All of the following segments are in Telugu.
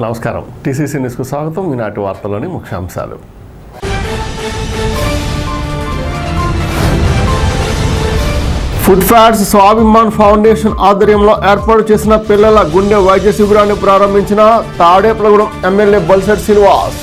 నమస్కారం. టీసీసీ న్యూస్కు స్వాగతం. ఈనాటి వార్తలోని ముఖ్యాంశాలు. ఫుడ్ ఫ్యాట్స్ స్వాభిమాన్ ఫౌండేషన్ ఆధ్వర్యంలో ఏర్పాటు చేసిన పిల్లల గుండె వైద్య శిబిరాన్ని ప్రారంభించిన తాడేపల్లిగూడెం ఎమ్మెల్యే బొలిశెట్టి శ్రీనివాస్.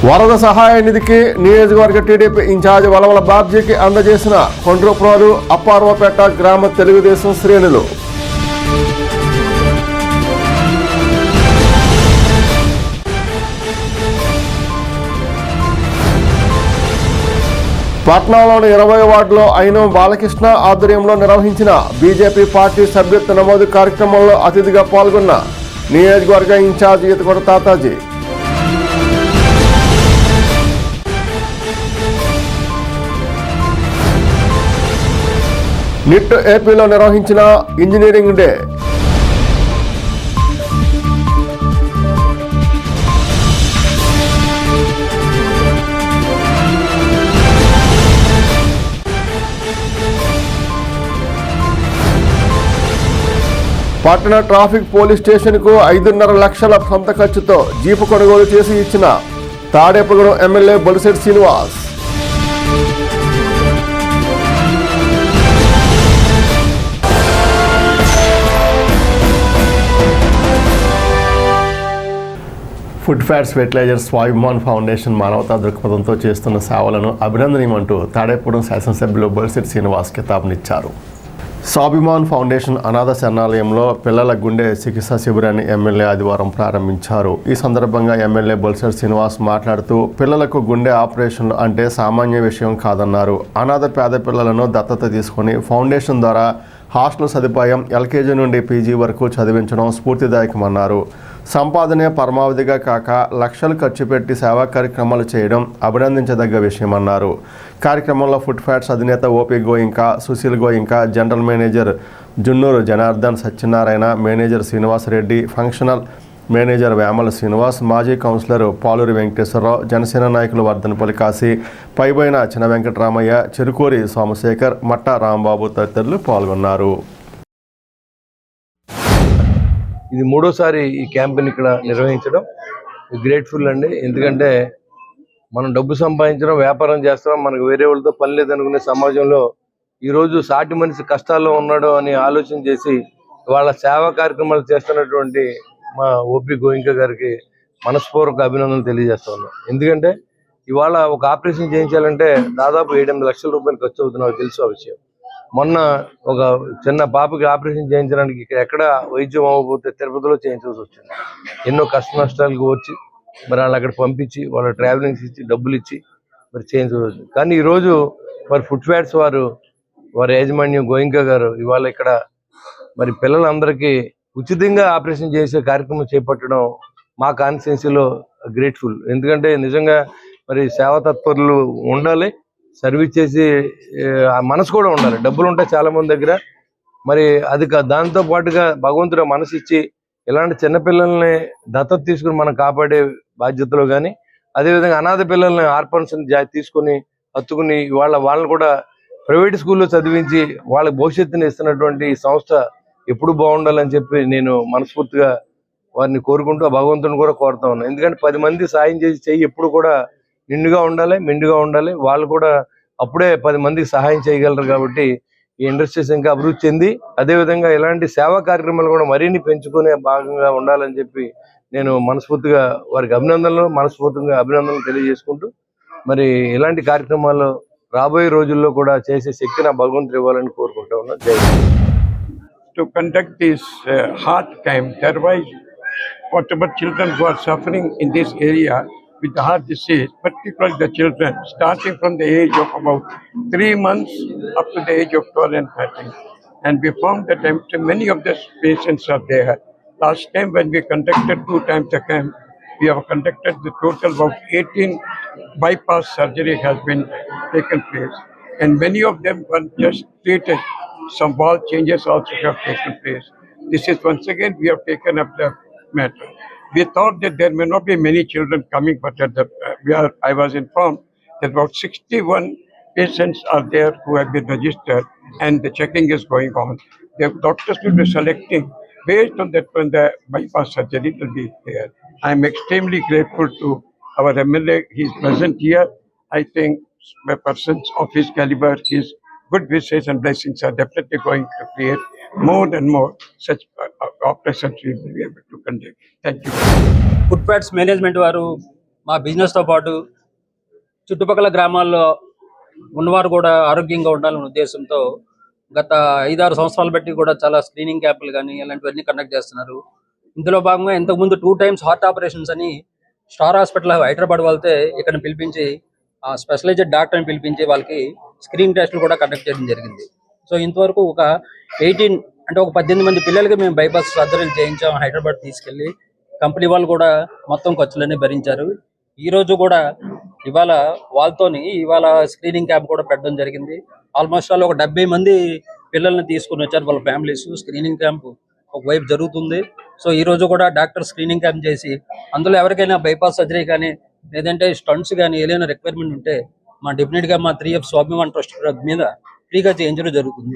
వరద సహాయ నిధికి నియోజకవర్గ టీడీపీ ఇన్ఛార్జ్ వలవల బాబ్జీకి అందజేసిన కొండ్రపురాలు అప్పార్వపేట గ్రామ తెలుగుదేశం శ్రేణులు. పట్నంలోని 20 వార్డులో ఐనం బాలకృష్ణ ఆధ్వర్యంలో నిర్వహించిన బీజేపీ పార్టీ సభ్యత్వ నమోదు కార్యక్రమంలో అతిథిగా పాల్గొన్న నియోజకవర్గ ఇన్ఛార్జ్ ఈతకొండ తాతాజీ. నిట్ ఏపీలో నిర్వహించిన ఇంజనీరింగ్ డే. పట్టణ ట్రాఫిక్ పోలీస్ స్టేషన్కు 5.5 లక్షల సొంత ఖర్చుతో జీపు కొనుగోలు చేసి ఇచ్చిన Tadepalligudem MLA Bolisetti Srinivas. Food fats fertilizers Swabhiman foundation మానవతా దృక్పథంతో చేస్తున్న సేవలను అభినందనీయమంటూ తాడేపల్లిగూడెం శాసనసభ్యులు బొలిశెట్టి శ్రీనివాస్ కితాబునిచ్చారు. స్వాభిమాన్ ఫౌండేషన్ అనాథ శరణాలయంలో పిల్లల గుండె చికిత్సా శిబిరాన్ని ఎమ్మెల్యే ఆదివారం ప్రారంభించారు. ఈ సందర్భంగా ఎమ్మెల్యే బొలిశెట్టి శ్రీనివాస్ మాట్లాడుతూ పిల్లలకు గుండె ఆపరేషన్లు అంటే సామాన్య విషయం కాదన్నారు. అనాథ పేద పిల్లలను దత్తత తీసుకొని ఫౌండేషన్ ద్వారా హాస్టల్ సదుపాయం, ఎల్కేజీ నుండి పీజీ వరకు చదివించడం స్ఫూర్తిదాయకమన్నారు. సంపాదనే పరమావధిగా కాక లక్షలు ఖర్చు పెట్టి సేవా కార్యక్రమాలు చేయడం అభినందించదగ్గ విషయమన్నారు. కార్యక్రమంలో ఫుడ్ ఫ్యాట్స్ అధినేత OP Goenka, Sushil Goenka, general manager Junnuru Janardhan Satyanarayana, manager Srinivasa Reddy, functional manager Vemula Srinivas, మాజీ కౌన్సిలర్ పాలూరి వెంకటేశ్వరరావు, జనసేన నాయకులు వర్ధనపల్లి కాశీ, పైబోయిన చిన్న వెంకటరామయ్య, చెరుకూరి సోమశేఖర్, మట్టా రాంబాబు తదితరులు పాల్గొన్నారు. ఇది మూడోసారి ఈ క్యాంపెయిన్ ఇక్కడ నిర్వహించడం గ్రేట్ఫుల్ అండి. ఎందుకంటే మనం డబ్బు సంపాదించడం, వ్యాపారం చేస్తున్నాం, మనకు వేరే వాళ్ళతో పని లేదనుకునే సమాజంలో ఈరోజు సాటి మనిషి కష్టాల్లో ఉన్నాడు అని ఆలోచన చేసి వాళ్ళ సేవా కార్యక్రమాలు చేస్తున్నటువంటి మా ఓపీ గోయింక గారికి మనస్పూర్వక అభినందనలు తెలియజేస్తా ఉన్నాం. ఎందుకంటే ఇవాళ ఒక ఆపరేషన్ చేయించాలంటే దాదాపు 7-8 లక్షల రూపాయలు ఖర్చు అవుతుంది, నాకు తెలుసు ఆ విషయం. మొన్న ఒక చిన్న పాపకి ఆపరేషన్ చేయించడానికి ఇక్కడ ఎక్కడ వైద్యం అవ్వకపోతే తిరుపతిలో చేయించాల్సి వచ్చింది. ఎన్నో కష్ట నష్టాలకు వచ్చి మరి వాళ్ళు అక్కడ పంపించి వాళ్ళ ట్రావెలింగ్స్ ఇచ్చి డబ్బులు ఇచ్చి మరి చేయించాల్సి వచ్చింది. కానీ ఈరోజు మరి ఫుడ్ ఫ్యాట్స్ వారి యాజమాన్యం గోయింక గారు ఇవాళ ఇక్కడ మరి పిల్లలందరికీ ఉచితంగా ఆపరేషన్ చేసే కార్యక్రమం చేపట్టడం మా కాన్స్టిట్యున్సీలో గ్రేట్ఫుల్. ఎందుకంటే నిజంగా మరి సేవా తత్పరులు ఉండాలి, సర్వీస్ చేసి ఆ మనసు కూడా ఉండాలి. డబ్బులు ఉంటాయి చాలా మంది దగ్గర, మరి అది దాంతో పాటుగా భగవంతుడు మనసు ఇచ్చి ఇలాంటి చిన్నపిల్లల్ని దత్తత తీసుకుని మనం కాపాడే బాధ్యతలో కానీ, అదేవిధంగా అనాథ పిల్లల్ని ఆర్ఫన్స్ తీసుకుని హత్తుకుని వాళ్ళని కూడా ప్రైవేట్ స్కూల్లో చదివించి వాళ్ళ భవిష్యత్తుని ఇస్తున్నటువంటి ఈ సంస్థ ఎప్పుడు బాగుండాలని చెప్పి నేను మనస్ఫూర్తిగా వారిని కోరుకుంటూ ఆ భగవంతుని కూడా కోరుతా ఉన్నాను. ఎందుకంటే 10 మంది సాయం చేసి చెయ్యి ఎప్పుడు కూడా నిండుగా ఉండాలి, మెండుగా ఉండాలి. వాళ్ళు కూడా అప్పుడే 10 మందికి సహాయం చేయగలరు. కాబట్టి ఈ ఇండస్ట్రీస్ ఇంకా అభివృద్ధి చెంది అదేవిధంగా ఇలాంటి సేవా కార్యక్రమాలు కూడా మరిన్ని పెంచుకునే భాగంగా ఉండాలని చెప్పి నేను మనస్ఫూర్తిగా వారికి అభినందనలు తెలియజేసుకుంటూ మరి ఇలాంటి కార్యక్రమాలు రాబోయే రోజుల్లో కూడా చేసే శక్తి నా భగవంతుడు ఇవ్వాలని కోరుకుంటా ఉన్నాను. జై Hind. To conduct this heart camp, otherwise whatever children who are suffering in this area with the heart disease, particularly the children, starting from the age of about 3 months up to the age of 12 and 13. And we found that many of the patients are there. Last time when we conducted 2 times the camp, we have conducted the total of 18 bypass surgery has been taken place. And many of them were just treated. Some wall changes also have taken place. This is once again we have taken up the matter. We thought that there may not be many children coming, but I was informed that about 61 patients are there who have been registered and the checking is going on. The doctors will be selecting based on that when the bypass surgery will be there. I am extremely grateful to our MLA. He is present here. I think persons of his caliber, his good wishes and blessings are definitely going to create more and more such operations we will be able to conduct. Thank you. Food fats management వారు మా బిజినెస్తో పాటు చుట్టుపక్కల గ్రామాల్లో ఉన్నవారు కూడా ఆరోగ్యంగా ఉండాలనే ఉద్దేశంతో గత 5-6 సంవత్సరాలు బట్టి కూడా చాలా స్క్రీనింగ్ క్యాంపులు కానీ ఇలాంటివన్నీ కండక్ట్ చేస్తున్నారు. ఇందులో భాగంగా ఇంతకుముందు 2 times హార్ట్ ఆపరేషన్స్ అని స్టార్ హాస్పిటల్ హైదరాబాద్ వెళ్తే ఇక్కడ పిలిపించి స్పెషలైజ్డ్ డాక్టర్ని పిలిపించి వాళ్ళకి స్క్రీనింగ్ టెస్టులు కూడా కండక్ట్ చేయడం జరిగింది. సో ఇంతవరకు ఒక 18 మంది పిల్లలకి మేము బైపాస్ సర్జరీలు చేయించాం. హైదరాబాద్ తీసుకెళ్ళి కంపెనీ వాళ్ళు కూడా మొత్తం ఖర్చులన్నీ భరించారు. ఈ రోజు కూడా ఇవాళ స్క్రీనింగ్ క్యాంప్ కూడా పెట్టడం జరిగింది. ఆల్మోస్ట్ ఒక 70 మంది పిల్లల్ని తీసుకుని వచ్చారు వాళ్ళ ఫ్యామిలీస్. స్క్రీనింగ్ క్యాంప్ ఒకవైపు జరుగుతుంది. సో ఈ రోజు కూడా డాక్టర్ స్క్రీనింగ్ క్యాంప్ చేసి అందులో ఎవరికైనా బైపాస్ సర్జరీ కానీ లేదంటే స్టంట్స్ కానీ ఏదైనా రిక్వైర్మెంట్ ఉంటే మా డెఫినెట్గా మా 3F స్వాభిమాన్ ట్రస్ట్ మీద ఫ్రీగా చేయించడం జరుగుతుంది.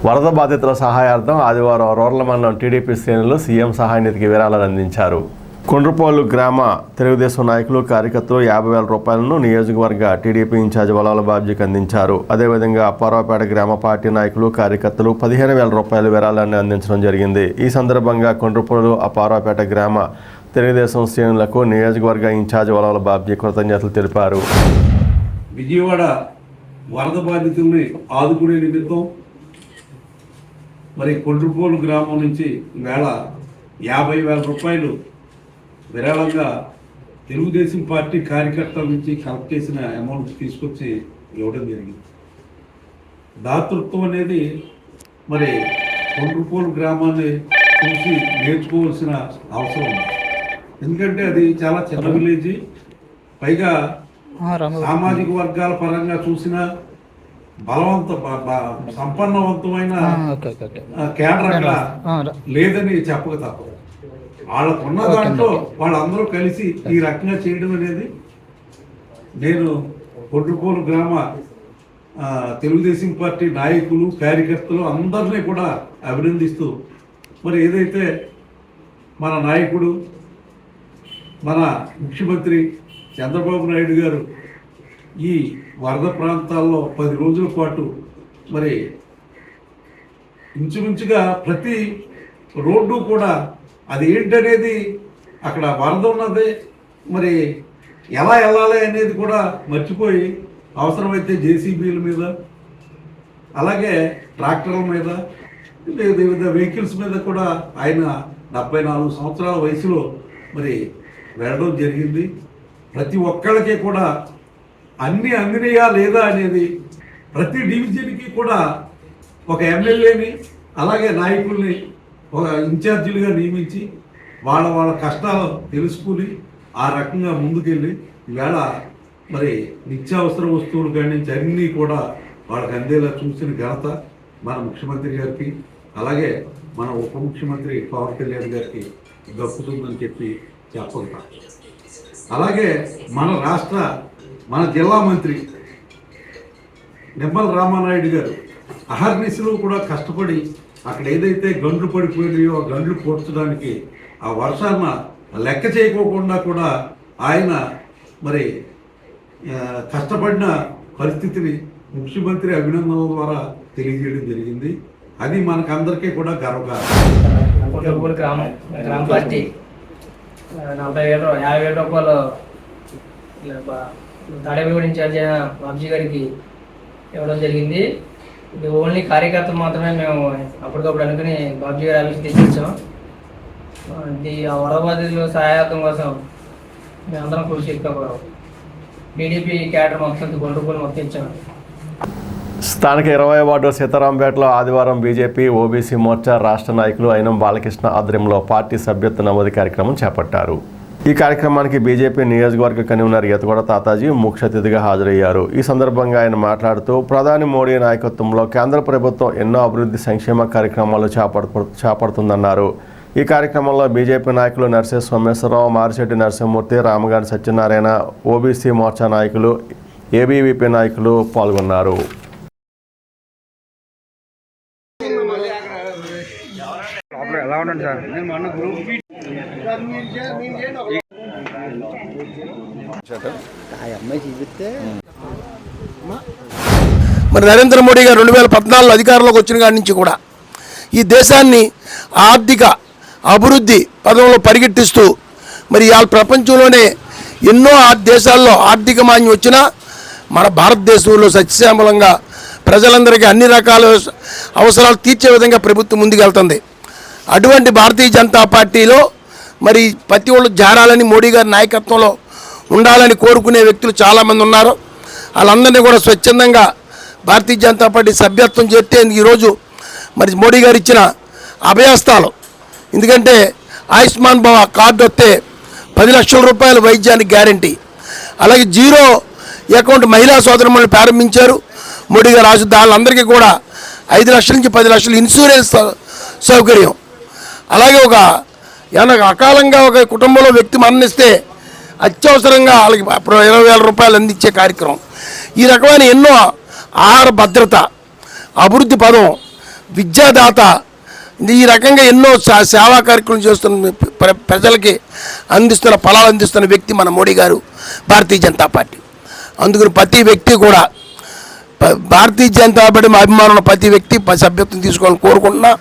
వరద బాధితుల సహాయార్థం ఆదివారం రూరల్ మండలం టీడీపీ శ్రేణులు సీఎం సహాయ నిధికి విరాళాలు అందించారు. కొండ్రపోలు గ్రామ తెలుగుదేశం నాయకులు కార్యకర్తలు 50,000 రూపాయలను నియోజకవర్గ టీడీపీ ఇన్ఛార్జ్ వలాల బాబ్జీకి అందించారు. అదేవిధంగా అప్పారావుపేట గ్రామ పార్టీ నాయకులు కార్యకర్తలు 15,000 రూపాయల విరాళాన్ని అందించడం జరిగింది. ఈ సందర్భంగా కొండ్రపోలు అప్పారావుపేట గ్రామ తెలుగుదేశం శ్రేణులకు నియోజకవర్గ ఇన్ఛార్జ్ వలాల బాబ్జీ కృతజ్ఞతలు తెలిపారు. విజయవాడ వరద బాధితుల్ని ఆదుకునే నిమిత్తం మరి కొండ్రపోలు గ్రామం నుంచి ఈవేళ 50,000 రూపాయలు విరాళంగా తెలుగుదేశం పార్టీ కార్యకర్తల నుంచి కలెక్ట్ చేసిన అమౌంట్ తీసుకొచ్చి ఇవ్వడం జరిగింది. దాతృత్వం అనేది మరి కొండ్రపోలు గ్రామాన్ని చూసి నేర్చుకోవాల్సిన అవసరం ఉంది. ఎందుకంటే అది చాలా చిన్న విలేజ్, పైగా సామాజిక వర్గాల పరంగా చూసిన సంపన్నవంతమైన కేడర్ అక్కడ లేదని చెప్పక తప్పదు. వాళ్ళకున్న దాంట్లో వాళ్ళందరూ కలిసి ఈ రకంగా చేయడం అనేది నేను కొండ్రపోలు గ్రామ తెలుగుదేశం పార్టీ నాయకులు కార్యకర్తలు అందరినీ కూడా అభినందిస్తూ, మరి ఏదైతే మన నాయకుడు మన ముఖ్యమంత్రి చంద్రబాబు నాయుడు గారు ఈ వరద ప్రాంతాల్లో 10 రోజుల పాటు మరి ఇంచుమించుగా ప్రతి రోడ్డు కూడా అది ఏంటనేది అక్కడ వరద ఉన్నది మరి ఎలా వెళ్ళాలి అనేది కూడా మర్చిపోయి అవసరమైతే జేసీబీల మీద అలాగే ట్రాక్టర్ల మీద వివిధ వెహికల్స్ మీద కూడా ఆయన 74 సంవత్సరాల వయసులో మరి వెళ్ళడం జరిగింది. ప్రతి ఒక్కళ్ళకి కూడా అన్ని అందినయా లేదా అనేది ప్రతి డివిజన్కి కూడా ఒక ఎమ్మెల్యేని అలాగే నాయకుల్ని ఒక ఇన్ఛార్జీలుగా నియమించి వాళ్ళ కష్టాలు తెలుసుకుని ఆ రకంగా ముందుకెళ్ళి ఈవేళ మరి నిత్యావసర వస్తువులు కానీ అన్నీ కూడా వాళ్ళకి అందేలా చూసిన ఘనత మన ముఖ్యమంత్రి గారికి అలాగే మన ఉప ముఖ్యమంత్రి పవన్ కళ్యాణ్ గారికి దక్కుతుందని చెప్పి చెప్పగలుగుతాం. అలాగే మన జిల్లా మంత్రి నిమ్మల రామానాయుడు గారు అహర్నిశలు కూడా కష్టపడి అక్కడ ఏదైతే గండ్లు పడిపోయినాయో ఆ గండ్లు పోర్చడానికి ఆ వర్షాన్ని లెక్క చేయకోకుండా కూడా ఆయన మరి కష్టపడిన పరిస్థితిని ముఖ్యమంత్రి అభినందనల ద్వారా తెలియజేయడం జరిగింది. అది మనకందరికీ కూడా గర్వకారణం. గ్రామ పార్టీ 50,000 రూపాయలు తాడేపల్లి ఇన్ఛార్జ్ అయిన బాబ్జీ గారికి ఇవ్వడం జరిగింది. ఇది ఓన్లీ కార్యకర్తలు మాత్రమే మేము అప్పటికప్పుడు అనుకుని బాబ్జీ గారి ఆఫీస్కి తెచ్చిచ్చాం. ఇది ఆ వరద బాధితుల సహాయార్థం కోసం మేమందరం కృషి ఎక్కువ టీడీపీ క్యాడర్ మొత్తం కొండ్రపోలు మొత్తం ఇచ్చాం. స్థానిక 20వ వార్డు సీతారాంపేటలో ఆదివారం బీజేపీ ఓబీసీ మోర్చా రాష్ట్ర నాయకులు అయినం బాలకృష్ణ ఆధ్వర్యంలో పార్టీ సభ్యత్వ నమోదు కార్యక్రమం చేపట్టారు. ఈ కార్యక్రమానికి బీజేపీ నియోజకవర్గ కన్వీనర్ యతగొడ తాతాజీ ముఖ్య అతిథిగా హాజరయ్యారు. ఈ సందర్భంగా ఆయన మాట్లాడుతూ ప్రధాని మోడీ నాయకత్వంలో కేంద్ర ప్రభుత్వం ఎన్నో అభివృద్ధి సంక్షేమ కార్యక్రమాలు చేపడుతుందన్నారు. ఈ కార్యక్రమంలో బీజేపీ నాయకులు నర్సే సోమేశ్వరరావు, మారిశెట్టి నరసింహమూర్తి, రామగారి సత్యనారాయణ, ఓబీసీ మోర్చా నాయకులు ఏబీవీపీ నాయకులు పాల్గొన్నారు. మరి నరేంద్ర మోడీ గారు 2014 అధికారంలోకి వచ్చిన కాడి నుంచి కూడా ఈ దేశాన్ని ఆర్థిక అభివృద్ధి పదంలో పరిగెట్టిస్తూ మరి ఇవాళ ప్రపంచంలోనే ఎన్నో దేశాల్లో ఆర్థిక మాన్యం వచ్చినా మన భారతదేశంలో సస్యశ్యామలంగా ప్రజలందరికీ అన్ని రకాల అవసరాలు తీర్చే విధంగా ప్రభుత్వం ముందుకెళ్తుంది. అటువంటి భారతీయ జనతా పార్టీలో మరి ప్రతి ఒళ్ళు జారాలని మోడీ గారి నాయకత్వంలో ఉండాలని కోరుకునే వ్యక్తులు చాలామంది ఉన్నారు. వాళ్ళందరినీ కూడా స్వచ్ఛందంగా భారతీయ జనతా పార్టీ సభ్యత్వం చేస్తే ఈరోజు మరి మోడీ గారు ఇచ్చిన అభయస్థాలు, ఎందుకంటే ఆయుష్మాన్ భవ కార్డు వస్తే 10 లక్షల రూపాయల వైద్యానికి గ్యారంటీ, అలాగే జీరో అకౌంట్ మహిళా సోదరులను ప్రారంభించారు మోడీ గారు. వాళ్ళందరికీ కూడా 5 లక్షల నుంచి 10 లక్షలు ఇన్సూరెన్స్ సౌకర్యం, అలాగే ఏమైనా అకాలంగా ఒక కుటుంబంలో వ్యక్తి మరణిస్తే అత్యవసరంగా వాళ్ళకి 20,000 రూపాయలు అందించే కార్యక్రమం. ఈ రకమైన ఎన్నో ఆహార భద్రత, అభివృద్ధి పదం, విద్యాదాత, ఈ రకంగా ఎన్నో సేవా కార్యక్రమం చేస్తున్న ప్రజలకి ఫలాలు అందిస్తున్న వ్యక్తి మన మోడీ గారు, భారతీయ జనతా పార్టీ. అందుకని ప్రతి వ్యక్తి కూడా భారతీయ జనతా పార్టీ అభిమానులు ప్రతి వ్యక్తి సభ్యత్వం తీసుకోవాలని కోరుకుంటున్నా.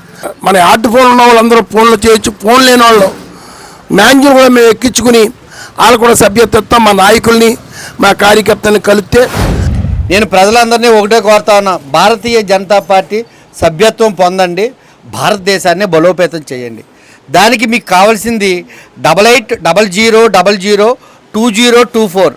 మన హార్ట్ ఫోన్ ఉన్న వాళ్ళందరూ ఫోన్లు చేయొచ్చు, ఫోన్ లేని వాళ్ళు మ్యాన్యువల్ కూడా మేము ఎక్కించుకుని వాళ్ళు కూడా సభ్యత్వం మా నాయకుల్ని మా కార్యకర్తల్ని కలిస్తే. నేను ప్రజలందరినీ ఒకటే కోరుతా ఉన్నా, భారతీయ జనతా పార్టీ సభ్యత్వం పొందండి, భారతదేశాన్ని బలోపేతం చేయండి. దానికి మీకు కావాల్సింది 8800002024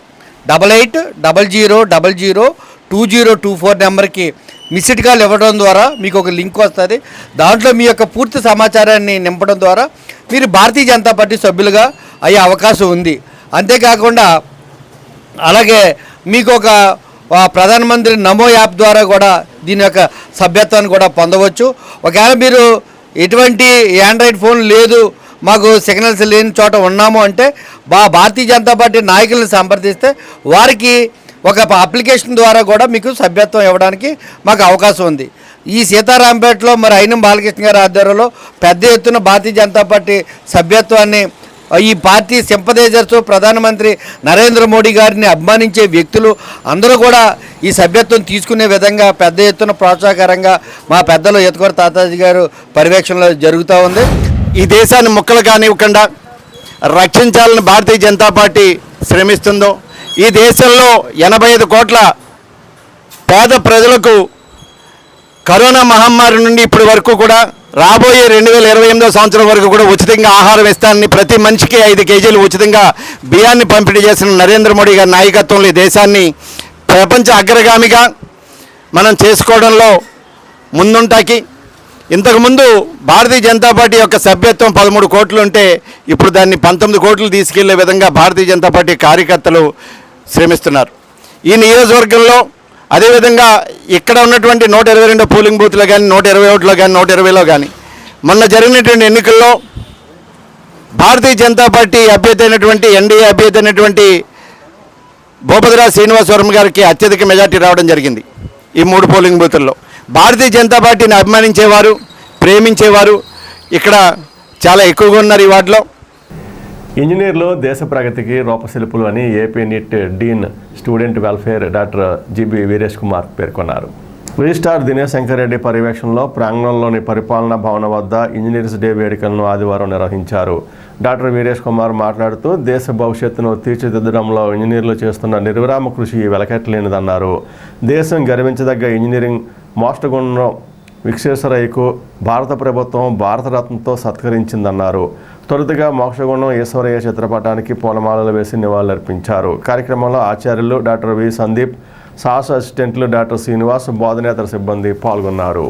8800002024 నెంబర్కి మిస్డ్ కాల్ ఇవ్వడం ద్వారా మీకు ఒక లింక్ వస్తుంది. దాంట్లో మీ యొక్క పూర్తి సమాచారాన్ని నింపడం ద్వారా మీరు భారతీయ జనతా పార్టీ సభ్యులుగా అయ్యే అవకాశం ఉంది. అంతేకాకుండా అలాగే మీకు ఒక ప్రధానమంత్రి నమో యాప్ ద్వారా కూడా దీని యొక్క సభ్యత్వాన్ని కూడా పొందవచ్చు. ఒకవేళ మీరు ఎటువంటి ఆండ్రాయిడ్ ఫోన్ లేదు, మాకు సిగ్నల్స్ లేని చోట ఉన్నాము అంటే భారతీయ జనతా పార్టీ నాయకులను సంప్రదిస్తే వారికి ఒక అప్లికేషన్ ద్వారా కూడా మీకు సభ్యత్వం ఇవ్వడానికి మాకు అవకాశం ఉంది. ఈ సీతారాంపేటలో మరి అయినం బాలకృష్ణ గారి ఆధ్వర్యంలో పెద్ద ఎత్తున భారతీయ జనతా పార్టీ సభ్యత్వాన్ని ఈ పార్టీ సింపథైజర్స్, ప్రధానమంత్రి నరేంద్ర మోడీ గారిని అభిమానించే వ్యక్తులు అందరూ కూడా ఈ సభ్యత్వం తీసుకునే విధంగా పెద్ద ఎత్తున ప్రోత్సాహకరంగా మా పెద్దలు ఎత్తుకొర తాతాజీ గారు పర్యవేక్షణలో జరుగుతూ ఉంది. ఈ దేశాన్ని ముక్కలు కానివ్వకుండా రక్షించాలని భారతీయ జనతా పార్టీ శ్రమిస్తుందో, ఈ దేశంలో 85 కోట్ల పేద ప్రజలకు కరోనా మహమ్మారి నుండి ఇప్పటి వరకు కూడా రాబోయే 2028 సంవత్సరం వరకు కూడా ఉచితంగా ఆహారం ఇస్తానని, ప్రతి మనిషికి 5 కేజీలు ఉచితంగా బియ్యాన్ని పంపిణీ చేసిన నరేంద్ర మోడీ గారి నాయకత్వంలో ఈ దేశాన్ని ప్రపంచ అగ్రగామిగా మనం చేసుకోవడంలో ముందుంటాకి. ఇంతకుముందు భారతీయ జనతా పార్టీ యొక్క సభ్యత్వం 13 కోట్లు ఉంటే ఇప్పుడు దాన్ని 19 కోట్లు తీసుకెళ్లే విధంగా భారతీయ జనతా పార్టీ కార్యకర్తలు శ్రమిస్తున్నారు. ఈ నియోజకవర్గంలో అదేవిధంగా ఇక్కడ ఉన్నటువంటి 122 పోలింగ్ బూత్లో కానీ 121లో కానీ 120లో కానీ మొన్న జరిగినటువంటి ఎన్నికల్లో భారతీయ జనతా పార్టీ అభ్యర్థి అయినటువంటి ఎన్డీఏ అభ్యర్థి అయినటువంటి భూపతిరాజు శ్రీనివాసవరం గారికి అత్యధిక మెజార్టీ రావడం జరిగింది. ఈ 3 పోలింగ్ బూతుల్లో భారతీయ జనతా పార్టీని అభిమానించేవారు, ప్రేమించేవారు ఇక్కడ చాలా ఎక్కువగా ఉన్నారు ఈ వార్డులో. ఇంజనీర్లు దేశ ప్రగతికి రూపశిల్పులు అని AP NIT dean student welfare doctor GB Veeresh Kumar పేర్కొన్నారు. రిజిస్ట్రార్ దినేష్ శంకర్ రెడ్డి పర్యవేక్షణలో ప్రాంగణంలోని పరిపాలనా భవనం వద్ద ఇంజనీర్స్ డే వేడుకలను ఆదివారం నిర్వహించారు. డాక్టర్ వీరేష్ కుమార్ మాట్లాడుతూ దేశ భవిష్యత్తును తీర్చిదిద్దడంలో ఇంజనీర్లు చేస్తున్న నిర్విరామ కృషి వెలకట్టలేనిదన్నారు. దేశం గర్వించదగ్గ ఇంజనీరింగ్ మోస్టగుండం విశ్వేశ్వరయ్యకు భారత ప్రభుత్వం భారతరత్నతో సత్కరించిందన్నారు. తొలుతగా మోక్షగుండం ఈశ్వరయ్య చిత్రపటానికి పూలమాలలు వేసి నివాళులర్పించారు. కార్యక్రమంలో ఆచార్యులు డాక్టర్ వి సందీప్, సాహస అసిస్టెంట్లు డాక్టర్ శ్రీనివాస్, బోధనేతర సిబ్బంది పాల్గొన్నారు.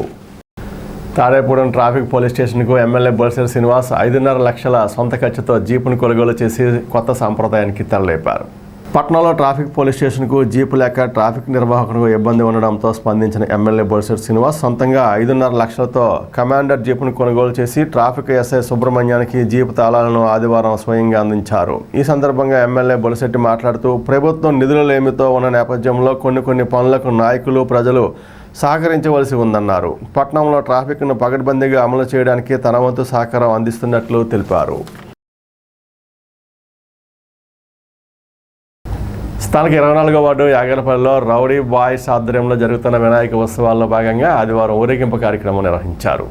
తాడేపూడెం ట్రాఫిక్ పోలీస్ స్టేషన్కు ఎమ్మెల్యే బొలిశెట్టి శ్రీనివాస్ 5.5 లక్షల సొంత ఖర్చుతో జీపును కొనుగోలు చేసి కొత్త సాంప్రదాయానికి తెరలేపారు. పట్నంలో ట్రాఫిక్ పోలీస్ స్టేషన్కు జీపు లేక ట్రాఫిక్ నిర్వాహకులకు ఇబ్బంది ఉండడంతో స్పందించిన ఎమ్మెల్యే బొలిశెట్టి శ్రీనివాస్ సొంతంగా 5.5 లక్షలతో కమాండర్ జీపును కొనుగోలు చేసి ట్రాఫిక్ ఎస్ఐ సుబ్రహ్మణ్యానికి జీపు తాళాలను ఆదివారం స్వయంగా అందించారు. ఈ సందర్భంగా ఎమ్మెల్యే బొలిశెట్టి మాట్లాడుతూ ప్రభుత్వం నిధుల లేమితో ఉన్న నేపథ్యంలో కొన్ని పనులకు నాయకులు ప్రజలు సహకరించవలసి ఉందన్నారు. పట్నంలో ట్రాఫిక్ను పకడ్బందీగా అమలు చేయడానికి తన వంతు సహకారం అందిస్తున్నట్లు తెలిపారు. స్థానిక 24వ వార్డు యాగరపల్లిలో రౌడీ బాయ్స్ ఆధ్వర్యంలో జరుగుతున్న వినాయక ఉత్సవాల్లో భాగంగా ఆదివారం ఊరేగింపు కార్యక్రమం నిర్వహించారు.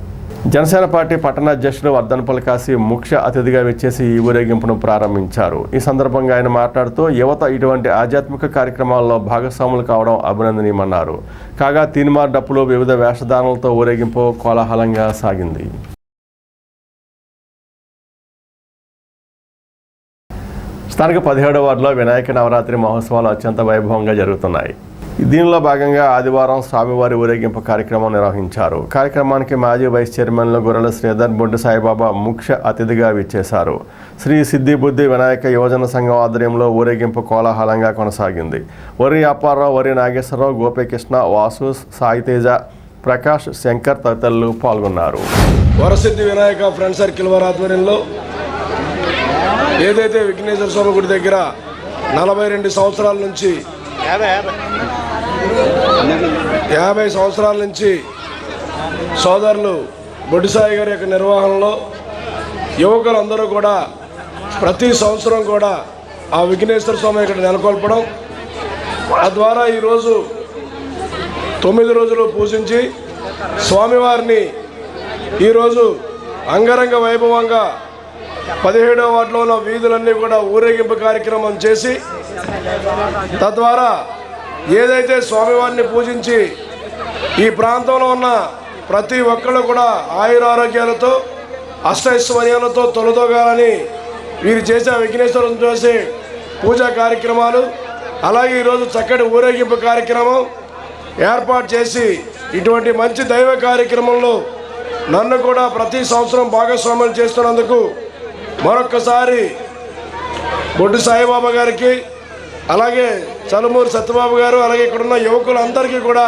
జనసేన పార్టీ పట్టణ అధ్యక్షుడు వర్ధనపల్లి కాశీ ముఖ్య అతిథిగా విచ్చేసి ఈ ఊరేగింపును ప్రారంభించారు. ఈ సందర్భంగా ఆయన మాట్లాడుతూ యువత ఇటువంటి ఆధ్యాత్మిక కార్యక్రమాల్లో భాగస్వాములు కావడం అభినందనీయమన్నారు. కాగా తీన్మార్ డప్పులు వివిధ వేషధారణలతో ఊరేగింపు కోలాహలంగా సాగింది. స్థానిక 17వ వార్డులో వినాయక నవరాత్రి మహోత్సవాలు అత్యంత వైభవంగా జరుగుతున్నాయి. దీనిలో భాగంగా ఆదివారం స్వామివారి ఊరేగింపు కార్యక్రమం నిర్వహించారు. కార్యక్రమానికి మాజీ వైస్ చైర్మన్లు గొర్రెల శ్రీధర్, బొడ్డు సాయిబాబా ముఖ్య అతిథిగా విచ్చేశారు. శ్రీ సిద్ధిబుద్ధి వినాయక యువజన సంఘం ఆధ్వర్యంలో ఊరేగింపు కోలాహలంగా కొనసాగింది. వరి అప్పారావు, వరి నాగేశ్వరరావు, గోపీకృష్ణ, వాసు, సాయితేజ, ప్రకాష్, శంకర్ తదితరులు పాల్గొన్నారు. వరసిద్ధి వినాయక ఫ్రెండ్ సర్కిల్ వారి ఆధ్వర్యంలో ఏదైతే విఘ్నేశ్వర స్వామి గుడి దగ్గర 42 సంవత్సరాల నుంచి 50 సంవత్సరాల నుంచి సోదరులు బొడ్డుసాయి గారి యొక్క నిర్వహణలో యువకులందరూ కూడా ప్రతి సంవత్సరం కూడా ఆ విఘ్నేశ్వర స్వామి ఇక్కడ నెలకొల్పడం, తద్వారా ఈరోజు 9 రోజులు పూజించి స్వామివారిని ఈరోజు అంగరంగ వైభవంగా 17వ వార్డులో ఉన్న వీధులన్నీ కూడా ఊరేగింపు కార్యక్రమం చేసి తద్వారా ఏదైతే స్వామివారిని పూజించి ఈ ప్రాంతంలో ఉన్న ప్రతి ఒక్కళ్ళు కూడా ఆయురారోగ్యాలతో అష్టైశ్వర్యాలతో తొలతోగాలని వీరు చేసే విఘ్నేశ్వరం చేసే పూజా కార్యక్రమాలు, అలాగే ఈరోజు చక్కటి ఊరేగింపు కార్యక్రమం ఏర్పాటు చేసి ఇటువంటి మంచి దైవ కార్యక్రమంలో నన్ను కూడా ప్రతి సంవత్సరం భాగస్వామ్యం చేస్తున్నందుకు మరొక్కసారి బొడ్డు సాయిబాబా గారికి, అలాగే చలుమూరు సత్యబాబు గారు, అలాగే ఇక్కడున్న యువకులందరికీ కూడా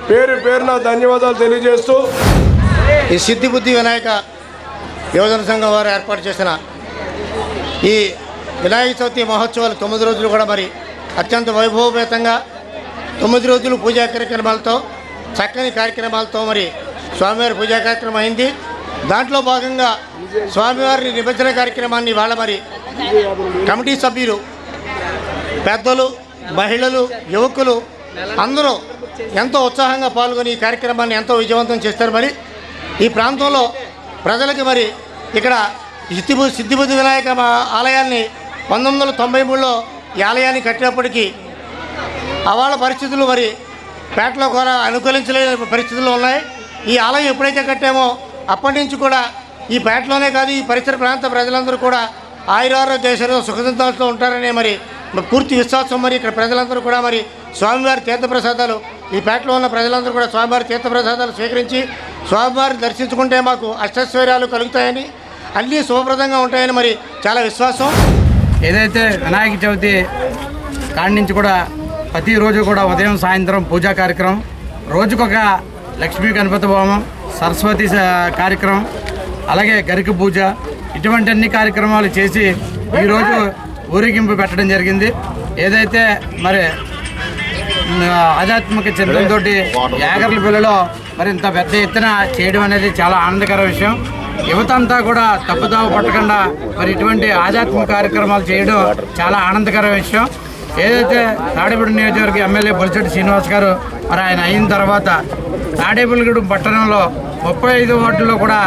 పేరు పేరున ధన్యవాదాలు తెలియజేస్తూ ఈ సిద్ధిబుద్ధి వినాయక యువజన సంఘం వారు ఏర్పాటు చేసిన ఈ వినాయక చవితి మహోత్సవాలు 9 రోజులు కూడా మరి అత్యంత వైభవపేతంగా 9 రోజులు పూజా కార్యక్రమాలతో చక్కని కార్యక్రమాలతో మరి స్వామివారి పూజా కార్యక్రమం అయింది. దాంట్లో భాగంగా స్వామివారి నిమజ్జన కార్యక్రమాన్ని ఇవాళ మరి కమిటీ సభ్యులు, పెద్దలు, మహిళలు, యువకులు అందరూ ఎంతో ఉత్సాహంగా పాల్గొని ఈ కార్యక్రమాన్ని ఎంతో విజయవంతం చేస్తారు. మరి ఈ ప్రాంతంలో ప్రజలకి మరి ఇక్కడ సిద్ధిబుద్ధి వినాయక ఆలయాన్ని 1993లో ఈ ఆలయాన్ని కట్టినప్పటికీ అవాళ పరిస్థితులు మరి పేటలో కూడా అనుకూలించలేని పరిస్థితులు ఉన్నాయి. ఈ ఆలయం ఎప్పుడైతే కట్టామో అప్పటి నుంచి కూడా ఈ పేటలోనే కాదు ఈ పరిసర ప్రాంత ప్రజలందరూ కూడా ఆయురారోగ్య సుఖసంతోషంతో ఉంటారనే మరి పూర్తి విశ్వాసం. మరి ఇక్కడ ప్రజలందరూ కూడా మరి స్వామివారి తీర్థప్రసాదాలు, ఈ పేటలో ఉన్న ప్రజలందరూ కూడా స్వామివారి తీర్థప్రసాదాలు స్వీకరించి స్వామివారిని దర్శించుకుంటే మాకు అష్టైశ్వర్యాలు కలుగుతాయని, అన్నీ శుభప్రదంగా ఉంటాయని మరి చాలా విశ్వాసం. ఏదైతే వినాయక చవితి కాడి నుంచి కూడా ప్రతిరోజు కూడా ఉదయం సాయంత్రం పూజా కార్యక్రమం, రోజుకొక లక్ష్మీ గణపతి హోమం, సరస్వతి కార్యక్రమం, అలాగే గరిక పూజ, ఇటువంటి అన్ని కార్యక్రమాలు చేసి ఈరోజు ఊరేగింపు పెట్టడం జరిగింది. ఏదైతే మరి ఆధ్యాత్మిక చింతనతో యాగర్లపల్లిలో మరి ఇంత పెద్ద ఎత్తున చేయడం అనేది చాలా ఆనందకర విషయం. యువత అంతా కూడా తప్పుదావ పట్టకుండా మరి ఇటువంటి ఆధ్యాత్మిక కార్యక్రమాలు చేయడం చాలా ఆనందకర విషయం. ఏదైతే తాడేపల్లి నియోజకవర్గ ఎమ్మెల్యే బొలిశెట్టి శ్రీనివాస్ గారు మరి ఆయన అయిన తర్వాత తాడేపల్లిగూడెం పట్టణంలో 35 వార్డుల్లో కూడా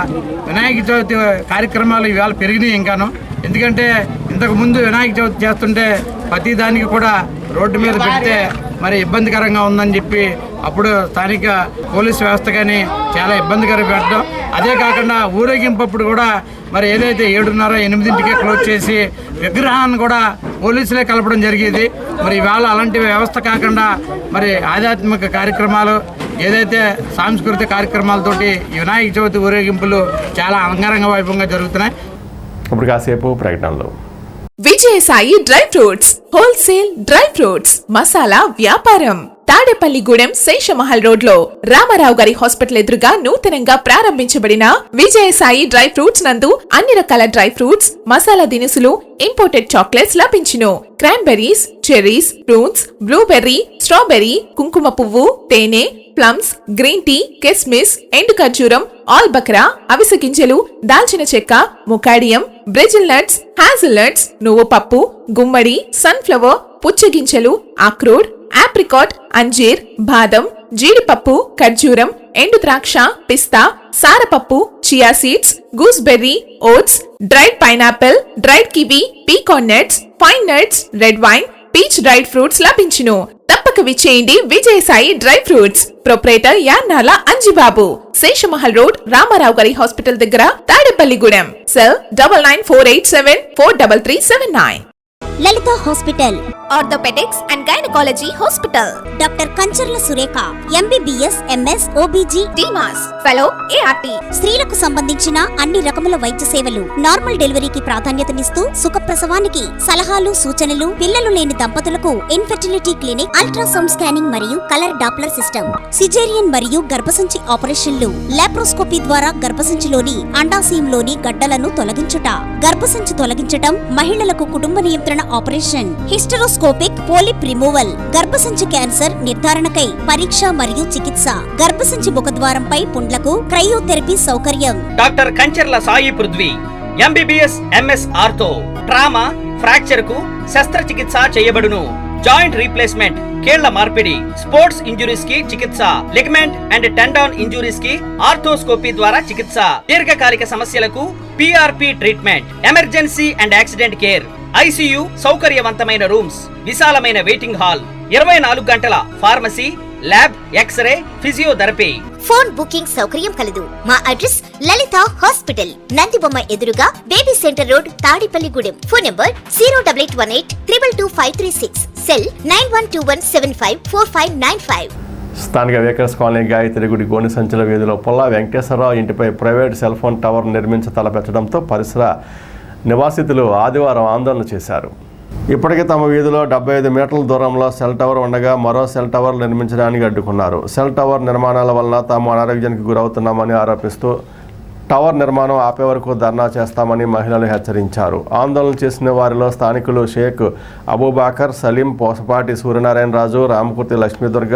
వినాయక చవితి కార్యక్రమాలు ఇవాళ పెరిగినాయి ఇంకాను. ఎందుకంటే ఇంతకుముందు వినాయక చవితి చేస్తుంటే ప్రతి దానికి కూడా రోడ్డు మీద పెడితే మరి ఇబ్బందికరంగా ఉందని చెప్పి అప్పుడు స్థానిక పోలీస్ వ్యవస్థ కానీ చాలా ఇబ్బందికరంగా పెట్టడం. అదే కాకుండా ఊరేగింపప్పుడు కూడా మరి ఏదైతే 7:30, 8ంటికే క్లోజ్ చేసి విగ్రహాన్ని కూడా పోలీసులే కలపడం జరిగేది. మరి ఇవాళ అలాంటి వ్యవస్థ కాకుండా మరి ఆధ్యాత్మిక కార్యక్రమాలు, ఏదైతే సాంస్కృతిక కార్యక్రమాలతోటి వినాయక చవితి ఊరేగింపులు చాలా అంగరంగ వైభవంగా జరుగుతున్నాయి. ఇప్పుడు కాసేపు ప్రకటనలు. Vijayasai dry fruits wholesale dry fruits masala వ్యాపారం తాడేపల్లిగూడెం శేషమహల్ రోడ్ లో రామారావు గారి హాస్పిటల్ ఎదురుగా నూతనంగా ప్రారంభించబడిన విజయసాయి డ్రై ఫ్రూట్స్ నందు అన్ని రకాల డ్రై ఫ్రూట్స్ మసాలా దినుసులు ఇంపోర్టెడ్ చాక్లెట్స్ లభించును. Cranberries, cherries, prunes, blueberry, strawberry, కుంకుమ పువ్వు, తేనె, ప్లమ్స్, గ్రీన్ టీ, కిస్మిస్, ఎండు ఖర్జూరం, ఆల్ బక్రా, అవిసె గింజలు, దాల్చిన చెక్క, ముకాడియం, బ్రెజిల్ నట్స్, హ్యాజిల్ నట్స్, నువ్వు పప్పు, గుమ్మడి, సన్ఫ్లవర్, పుచ్చగింజలు, అక్రోడ్, ఆప్రికాట్, అంజీర్, బాదం, జీడిపప్పు, ఖర్జూరం, ఎండు ద్రాక్ష, పిస్తా, సారపప్పు, chia seeds, gooseberry, oats, dried pineapple, dried kiwi, pecan nuts, fine nuts, red wine, peach dried fruits లభించును. తప్పక విచ్చేయండి Vijayasai dry fruits. Proprietor Yannala Anjibabu, Seshamahal road, Ramarao గారి హాస్పిటల్ దగ్గర, Tadepalligudem. Cell 9948743379. Lalitha hospital, orthopaedics and gynaecology hospital. Doctor Kancharla Surekha, MBBS, MS, OBG, DMAS, fellow, ART. స్త్రీలకు సంబంధించిన అన్ని రకముల వైద్య సేవలు, నార్మల్ డెలివరీకి ప్రాధాన్యతనిస్తూ సుఖప్రసవానికి సలహాలు, సూచనలు, పిల్లలు లేని దంపతులకు ఇన్ఫెర్టిలిటీ క్లినిక్, అల్ట్రాసౌండ్ స్కానింగ్ మరియు కలర్ డాప్లర్ సిస్టమ్, సిజేరియన్ మరియు గర్భసంచి ఆపరేషన్లు, లాప్రోస్కోపీ ద్వారా గర్భసంచిలోని అండాశయంలోని గడ్డలను తొలగించుట, గర్భసంచి తొలగించటం, మహిళలకు కుటుంబ నియంత్రణ ఆపరేషన్, హిస్టరోస్కోపిక్ పోలిప్ రిమూవల్, గర్భసంచి క్యాన్సర్ నిర్ధారణకై పరీక్ష మరియు చికిత్స, గర్భసంచి ముఖద్వారంపై పుండ్లకు క్రయోథెరపీ సౌకర్యం. Doctor Kancharla Sai Prithvi, MBBS, MS ortho, trauma, fracture కు శస్త్రచికిత్స చేయబడును. జాయింట్ రీప్లేస్మెంట్, కీళ్ల మార్పిడి, స్పోర్ట్స్ ఇంజురీస్ కి చికిత్స, లిగమెంట్ అండ్ టెండాన్ ఇంజురీస్ కి ఆర్థోస్కోపీ ద్వారా చికిత్స, దీర్ఘకాలిక సమస్యలకు PRP treatment, emergency and accident care, ICU, సౌకర్యవంతమైన రూమ్స్, విశాలమైన వెయిటింగ్ హాల్, 24 గంటల pharmacy, lab, x ray, physiotherapy. Phone booking సౌకర్యం కలదు. మా అడ్రస్ లలిత హాస్పిటల్, నందిబొమ్మ ఎదురుగా, baby centre road, Tadepalligudem. Phone number 08818222536. Cell 9121754595. స్థానిక వేకర్స్ కాలనీ గాయత్రిగుడి గోని సంచల వీధిలో పొల్లా వెంకటేశ్వరరావు ఇంటిపై ప్రైవేట్ సెల్ ఫోన్ టవర్ నిర్మించ తలపెట్టడంతో పరిసర నివాసితులు ఆదివారం ఆందోళన చేశారు. ఇప్పటికే తమ వీధిలో 75 మీటర్ల దూరంలో సెల్ టవర్ ఉండగా మరో సెల్ టవర్ నిర్మించడానికి అడ్డుకున్నారు. సెల్ టవర్ నిర్మాణాల వలన తాము అనారోగ్యానికి గురవుతున్నామని ఆరోపిస్తూ టవర్ నిర్మాణం ఆపే వరకు ధర్నా చేస్తామని మహిళలు హెచ్చరించారు. ఆందోళన చేసిన వారిలో స్థానికులు షేక్ అబూబాకర్, సలీం, పోసపాటి సూర్యనారాయణరాజు, రామకూర్తి లక్ష్మీదుర్గ,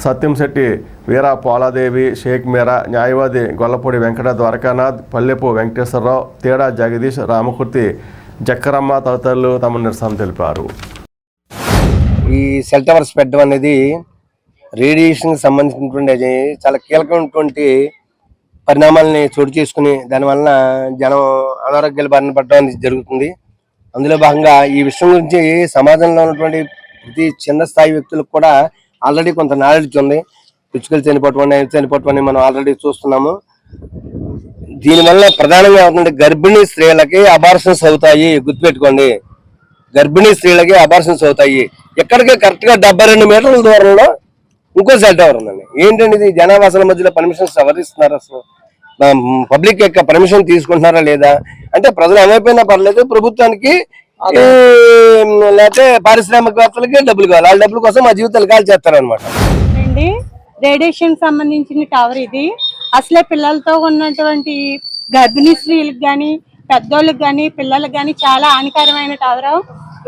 సత్యంశెట్టి వీరా పోలాదేవి, షేక్ మీరా, న్యాయవాది గొల్లపూడి వెంకట ద్వారకానాథ్, పల్లెపు వెంకటేశ్వరరావు, తేడా జగదీష్, రామకూర్తి జక్కరమ్మ తదితరులు తమ నిరసన తెలిపారు. ఈ సెల్ టవర్స్ పెట్టడం అనేది రేడియేషన్కి సంబంధించినటువంటి అది చాలా కీలకమైనటువంటి పరిణామాలని చోటు చేసుకుని దానివల్ల జనం అనారోగ్యాల బారిన పడడం అనేది జరుగుతుంది. అందులో భాగంగా ఈ విషయం గురించి సమాజంలో ఉన్నటువంటి ప్రతి చిన్న స్థాయి వ్యక్తులకు కూడా ఆల్రెడీ కొంత నాలెడ్జ్ ఉంది. పిచ్చుకలు చనిపోవటం అని మనం ఆల్రెడీ చూస్తున్నాము. దీనివల్ల ప్రధానంగా అవుతుంటే గర్భిణీ స్త్రీలకి అబార్షన్స్ అవుతాయి. గుర్తుపెట్టుకోండి, గర్భిణీ స్త్రీలకి అబార్షన్స్ అవుతాయి. ఎక్కడికి కరెక్ట్గా 72 మీటర్ల దూరంలో ఇంకో సెల్ టవర్ ఉందండి. ఏంటంటే ఇది జనావాసాల మధ్యలో పర్మిషన్స్ ఎవరిస్తున్నారు? అసలు పబ్లిక్ యొక్క పర్మిషన్ తీసుకుంటున్నారా లేదా అంటే ప్రజలు ఏమైపోయినా పర్లేదు, ప్రభుత్వానికి లేకపోతే పారిశ్రామికవేత్తలకి డబ్బులు కావాలి. వాళ్ళ డబ్బుల కోసం మా జీవితాలు కాల్ చేస్తారనమాట. రేడియేషన్ సంబంధించిన టవర్ ఇది. అసలే పిల్లలతో ఉన్నటువంటి గర్భిణీ స్త్రీలకు కానీ, పెద్దోళ్ళకి కానీ, పిల్లలకు కానీ చాలా హానికరమైన టవర్.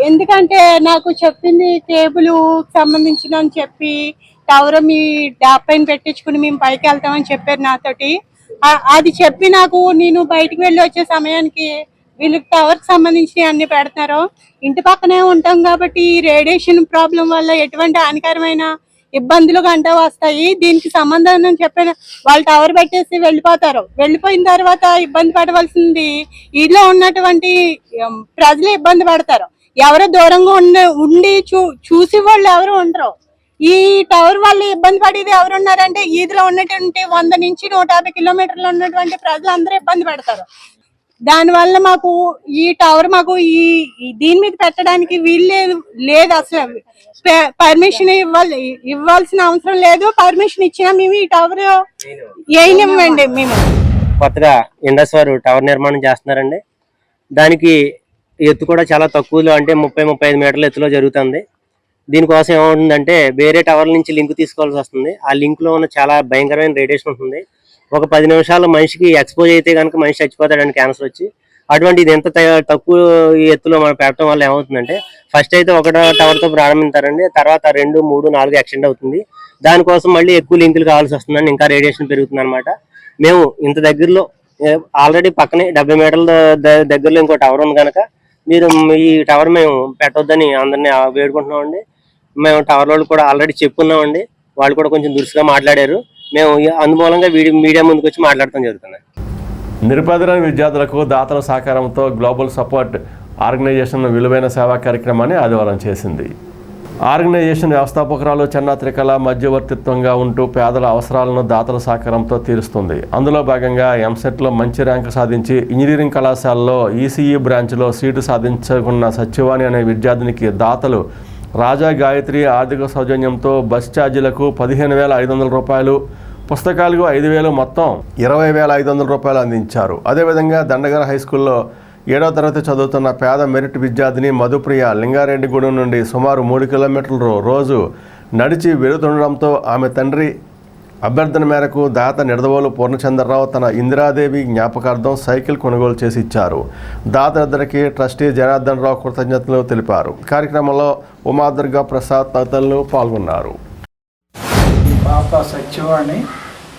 ఎందుకంటే నాకు చెప్పింది కేబుల్ సంబంధించిన అని చెప్పి టవర్ మీ డాబ్ పైన పెట్టించుకుని మేము పైకి వెళ్తామని చెప్పారు నాతోటి. అది చెప్పి నాకు నేను బయటికి వెళ్ళి వచ్చే సమయానికి వీళ్ళకి టవర్ సంబంధించి అన్ని పెడతారు. ఇంటి పక్కనే ఉంటాం కాబట్టి రేడియేషన్ ప్రాబ్లం వల్ల ఎటువంటి హానికరమైన ఇబ్బందులు గంట వస్తాయి. దీనికి సంబంధం చెప్పిన వాళ్ళు టవర్ పెట్టేసి వెళ్ళిపోతారు. వెళ్ళిపోయిన తర్వాత ఇబ్బంది పడవలసింది ఇంట్లో ఉన్నటువంటి ప్రజలు ఇబ్బంది పడతారు. ఎవరో దూరంగా ఉండి చూసి వాళ్ళు ఎవరు ఉండరు. ఈ టవర్ వల్ల ఇబ్బంది పడేది ఎవరున్నారంటే ఈదిలో ఉన్నటువంటి 100 నుంచి 150 కిలోమీటర్లు ఉన్నటువంటి ప్రజలు అందరూ ఇబ్బంది పడతారు. దానివల్ల మాకు ఈ టవర్ మాకు దీని మీద పెట్టడానికి వీలు లేదు. అసలు పర్మిషన్ ఇవ్వాల్సిన అవసరం లేదు. పర్మిషన్ ఇచ్చినా మేము ఈ టవర్ వేయనివ్వండి. మేము కొత్తగా ఇండస్ వారు టవర్ నిర్మాణం చేస్తున్నారండి. దానికి ఎత్తు కూడా చాలా తక్కువలో, అంటే 30-35 మీటర్ల ఎత్తులో జరుగుతుంది. దీనికోసం ఏమవుతుందంటే వేరే టవర్ నుంచి లింక్ తీసుకోవాల్సి వస్తుంది. ఆ లింక్లో ఉన్న చాలా భయంకరమైన రేడియేషన్ ఉంటుంది. ఒక 10 నిమిషాలు మనిషికి ఎక్స్పోజ్ అయితే కనుక మనిషి చచ్చిపోతాడని క్యాన్సర్ వచ్చి. అటువంటి ఇది ఎంత తక్కువ ఎత్తులో మనం పెట్టడం వల్ల ఏమవుతుందంటే ఫస్ట్ అయితే ఒకటో టవర్తో ప్రారంభించారండి, తర్వాత 2, 3, 4 ఎక్స్టెండ్ అవుతుంది. దానికోసం మళ్ళీ ఎక్కువ లింకులు కావాల్సి వస్తుందండి, ఇంకా రేడియేషన్ పెరుగుతుంది అనమాట. మేము ఇంత దగ్గరలో ఆల్రెడీ పక్కనే 70 మీటర్ల దగ్గరలో ఇంకో టవర్ ఉంది కనుక మీరు ఈ టవర్ మేము పెట్టొద్దని అందరినీ వేడుకుంటున్నామండి. మేము టవర్ వాళ్ళు కూడా ఆల్రెడీ చెప్పుకున్నామండి, వాళ్ళు కూడా కొంచెం దురుసుగా మాట్లాడారు. మేము అందుమూలంగా మీడియా ముందుకు వచ్చి మాట్లాడటం జరుగుతుంది. నిరుపేదలైన విద్యార్థులకు దాతల సహకారంతో గ్లోబల్ సపోర్ట్ ఆర్గనైజేషన్ విలువైన సేవా కార్యక్రమాన్ని ఆదివారం చేసింది. ఆర్గనైజేషన్ వ్యవస్థాపకురాలు చెన్నా త్రికళ మధ్యవర్తిత్వంగా ఉంటూ పేదల అవసరాలను దాతల సహకారంతో తీరుస్తుంది. అందులో భాగంగా ఎంసెట్లో మంచి ర్యాంకు సాధించి ఇంజనీరింగ్ కళాశాలలో ఈసీఈ బ్రాంచ్లో సీటు సాధించుకున్న సత్యవాణి అనే విద్యార్థినికి దాతలు రాజా గాయత్రి ఆర్థిక సౌజన్యంతో బస్ ఛార్జీలకు 15,500 రూపాయలు, పుస్తకాలకు 5,000, మొత్తం 20,500 రూపాయలు అందించారు. అదేవిధంగా దండగర హై స్కూల్లో 7వ తరగతి చదువుతున్న పేద మెరిట్ విద్యార్థిని మధుప్రియ లింగారెడ్డిగూడెం నుండి సుమారు 3 కిలోమీటర్లు రోజు నడిచి వెళుతుండడంతో ఆమె తండ్రి అభ్యర్థన మేరకు దాత నిడదవోలు పూర్ణచంద్రరావు తన ఇందిరాదేవి జ్ఞాపకార్థం సైకిల్ కొనుగోలు చేసి ఇచ్చారు. దాత ఇద్దరికి ట్రస్టీ జనార్దన్ రావు కృతజ్ఞతలు తెలిపారు. కార్యక్రమంలో ఉమాదుర్గా ప్రసాద్ తదితరులు పాల్గొన్నారు. పాప సత్యవాణి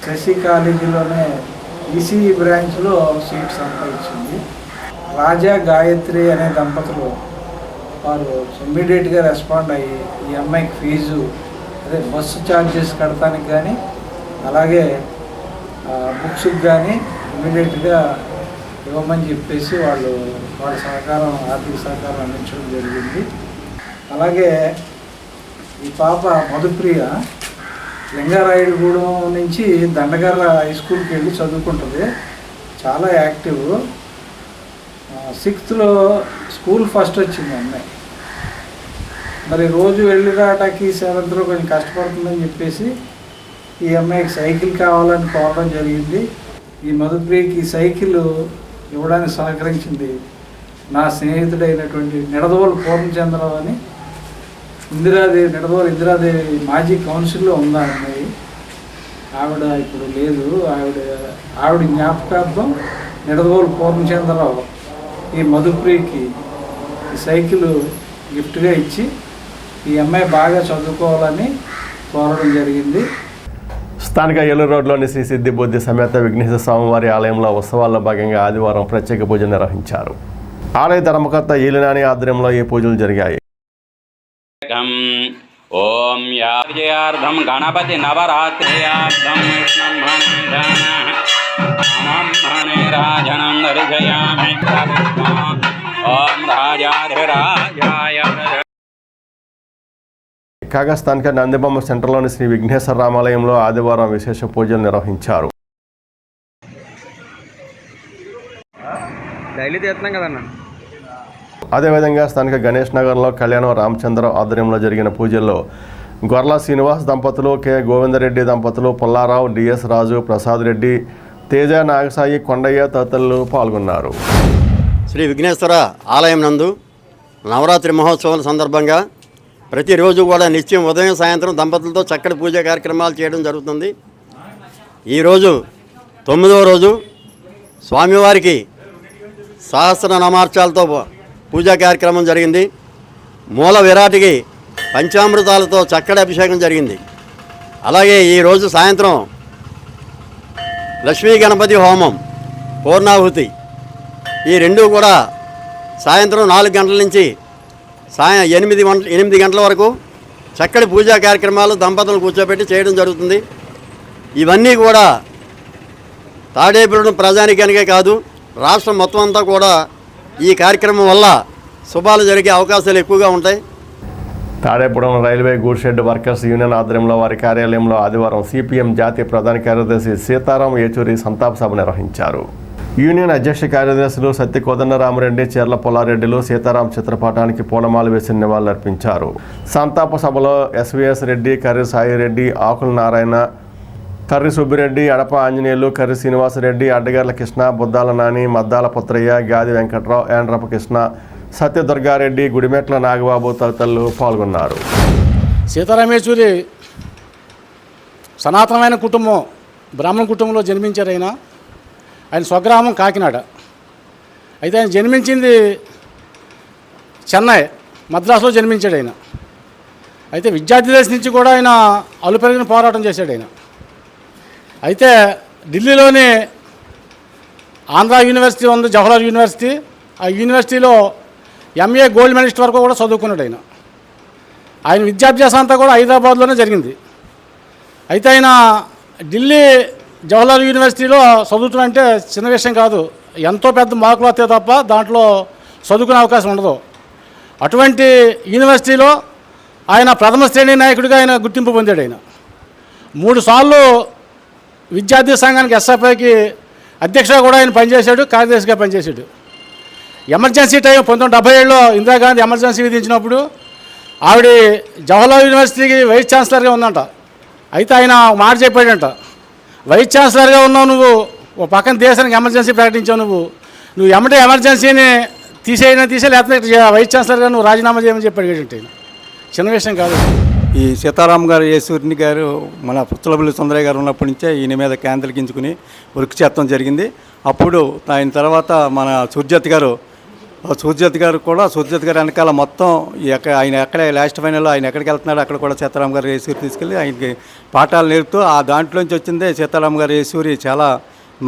శశి కాలేజీలోనే ఈసీఈ బ్రాంచ్లో సీట్ సంపాదించింది. రాజా గాయత్రి అనే దంపతులు వారు ఇమ్మీడియట్గా రెస్పాండ్ అయ్యి ఈ అమ్మాయికి ఫీజు అదే బస్సు ఛార్జెస్ కడతానికి కానీ అలాగే బుక్స్కి కానీ ఇమ్మీడియట్గా ఇవ్వమని చెప్పేసి వాళ్ళ సహకారం ఆర్థిక సహకారం అందించడం జరిగింది. అలాగే ఈ పాప మధుప్రియ లింగారాయుడుగూడెం నుంచి దండగర్ర హై స్కూల్కి వెళ్ళి చదువుకుంటుంది. చాలా యాక్టివ్. 6th స్కూల్ ఫస్ట్ వచ్చింది అమ్మాయి. మరి రోజు వెళ్ళి రావటానికి 7th కొంచెం కష్టపడుతుందని చెప్పేసి ఈ అమ్మాయికి సైకిల్ కావాలని కోరడం జరిగింది. ఈ మధుప్రియకి సైకిల్ ఇవ్వడానికి సహకరించింది నా స్నేహితుడైనటువంటి నిడదవోలు పూర్ణచంద్రరావు అని నిడదవోలు ఇందిరాదేవి మాజీ కౌన్సిల్లో ఉందా అమ్మాయి. ఆవిడ ఇప్పుడు లేదు. ఆవిడ జ్ఞాపకార్థం నిడదవోలు పూర్ణచంద్రరావు ఈ మధుప్రియకి ఈ సైకిల్ గిఫ్ట్గా ఇచ్చి ఈ అమ్మాయి బాగా చదువుకోవాలని కోరడం జరిగింది. స్థానిక ఏలూరు రోడ్లోని శ్రీ సిద్ధి బుద్ధి సమేత విఘ్నేశ్వర స్వామివారి ఆలయంలో ఉత్సవాల్లో భాగంగా ఆదివారం ప్రత్యేక పూజలు నిర్వహించారు. ఆలయ ధర్మకర్త ఈలినాని ఆధ్వర్యంలో ఈ పూజలు జరిగాయి. ఓం యార్ధం గణపతి నవరాత్ర్యార్థం రాజనం దర్శయామి. ఓం రాజాధిరాజాయ. కాగా స్థానిక నందిబొమ్మ సెంటర్లోని శ్రీ విఘ్నేశ్వర రామాలయంలో ఆదివారం విశేష పూజలు నిర్వహించారు. అదేవిధంగా స్థానిక గణేష్ నగర్లో కళ్యాణం రామచంద్రరావు ఆధ్వర్యంలో జరిగిన పూజల్లో గొర్ల శ్రీనివాస్ దంపతులు, కె గోవిందరెడ్డి దంపతులు, పుల్లారావు, డిఎస్ రాజు, ప్రసాద్ రెడ్డి, తేజ, నాగసాయి, కొండయ్య తదితరులు పాల్గొన్నారు. శ్రీ విఘ్నేశ్వర ఆలయం నందు నవరాత్రి మహోత్సవాల సందర్భంగా ప్రతిరోజు కూడా నిత్యం ఉదయం సాయంత్రం దంపతులతో చక్కటి పూజా కార్యక్రమాలు చేయడం జరుగుతుంది. ఈరోజు 9వ రోజు స్వామివారికి సహస్రనామార్చాలతో పూజా కార్యక్రమం జరిగింది. మూల విరాటికి పంచామృతాలతో చక్కటి అభిషేకం జరిగింది. అలాగే ఈరోజు సాయంత్రం లక్ష్మీ గణపతి హోమం, పూర్ణాహుతి ఈ రెండూ కూడా సాయంత్రం 4 గంటల నుంచి 8 గంటల వరకు చక్కటి పూజా కార్యక్రమాలు దంపతులను కూర్చోబెట్టి చేయడం జరుగుతుంది. ఇవన్నీ కూడా తాడేపల్లి ప్రజానికానికే కాదు రాష్ట్రం మొత్తం అంతా కూడా ఈ కార్యక్రమం వల్ల శుభాలు జరిగే అవకాశాలు ఎక్కువగా ఉంటాయి. Tadepuram railway గూడ్ shed workers union ఆధ్వర్యంలో వారి కార్యాలయంలో ఆదివారం సిపిఎం జాతీయ ప్రధాన కార్యదర్శి సీతారాం ఏచూరి సంతాప సభ నిర్వహించారు. యూనియన్ అధ్యక్ష కార్యదర్శులు సత్య కోదండరామరెడ్డి, చెర్ల పుల్లారెడ్డిలు సీతారాం చిత్రపటానికి పూలమాలు వేసి నివాళులర్పించారు. సంతాప సభలో ఎస్వీఎస్ రెడ్డి, కర్రి సాయిరెడ్డి, ఆకుల నారాయణ, కర్రి సుబ్బిరెడ్డి, అడప ఆంజనేయులు, కర్రి శ్రీనివాసరెడ్డి, అడ్డగర్ల కృష్ణ, బుద్దాల నాని, మద్దాల పుత్రయ్య, గాది వెంకట్రావు, ఏండ్రప కృష్ణ, సత్యదుర్గారెడ్డి, గుడిమెట్ల నాగబాబు తదితరులు పాల్గొన్నారు. సీతారామేశ్వరి సనాతనమైన కుటుంబం, బ్రాహ్మణ కుటుంబంలో జన్మించారు. ఆయన స్వగ్రామం కాకినాడ. అయితే ఆయన జన్మించింది చెన్నై, మద్రాసులో జన్మించాడు ఆయన. అయితే విద్యార్థి దశ నుంచి కూడా ఆయన అలుపెరిగిన పోరాటం చేశాడు ఆయన. అయితే ఢిల్లీలోని ఆంధ్ర యూనివర్సిటీ ఉంది, జవహర్లాల్ యూనివర్సిటీ. ఆ యూనివర్సిటీలో ఎంఏ గోల్డ్ మెడలిస్ట్ వరకు కూడా చదువుకున్నాడు ఆయన. ఆయన విద్యాభ్యాసం అంతా కూడా హైదరాబాద్లోనే జరిగింది. అయితే ఆయన ఢిల్లీ జవహర్లాల్ యూనివర్సిటీలో చదువుతున్నా అంటే చిన్న విషయం కాదు. ఎంతో పెద్ద మార్కులు వస్తే తప్ప దాంట్లో చదువుకునే అవకాశం ఉండదు. అటువంటి యూనివర్సిటీలో ఆయన ప్రథమ శ్రేణి నాయకుడిగా ఆయన గుర్తింపు పొందాడు. ఆయన 3 సార్లు విద్యార్థి సంఘానికి ఎస్ఎఫ్ఐకి అధ్యక్షుడిగా కూడా ఆయన పనిచేశాడు, కార్యదర్శిగా పనిచేశాడు. ఎమర్జెన్సీ టైం 1977లో ఇందిరాగాంధీ ఎమర్జెన్సీ విధించినప్పుడు ఆవిడ జవహర్లాల్ యూనివర్సిటీకి వైస్ ఛాన్సలర్గా ఉందంట. అయితే ఆయన మాట చెప్పాడంట, వైస్ ఛాన్సలర్గా ఉన్నావు నువ్వు, ఓ పక్కన దేశానికి ఎమర్జెన్సీ ప్రకటించావు, నువ్వు ఎమ్మటే ఎమర్జెన్సీని తీసేయలేకపోతే వైస్ ఛాన్సలర్గా నువ్వు రాజీనామా చేయమని చెప్పాడు. ఆయన చిన్న విషయం కాదు. ఈ సీతారాం గారు, యేసూరిని గారు మన పుచ్చలపల్లి సుందరయ్య గారు ఉన్నప్పటి నుంచే ఈయన మీద కేంద్రీకరించుకుని వర్క్ చేస్తాం జరిగింది. అప్పుడు ఆయన తర్వాత మన సుర్జత్ గారు కూడా సుర్జత్ గారు వెనకాల మొత్తం ఆయన ఎక్కడ లాస్ట్ ఫైనల్లో ఆయన ఎక్కడికి వెళ్తున్నాడో అక్కడ కూడా సీతారాం గారు యేసూరి తీసుకెళ్ళి ఆయనకి పాఠాలు నేర్పుతూ ఆ దాంట్లోంచి వచ్చిందే సీతారాం గారు యేసూరి చాలా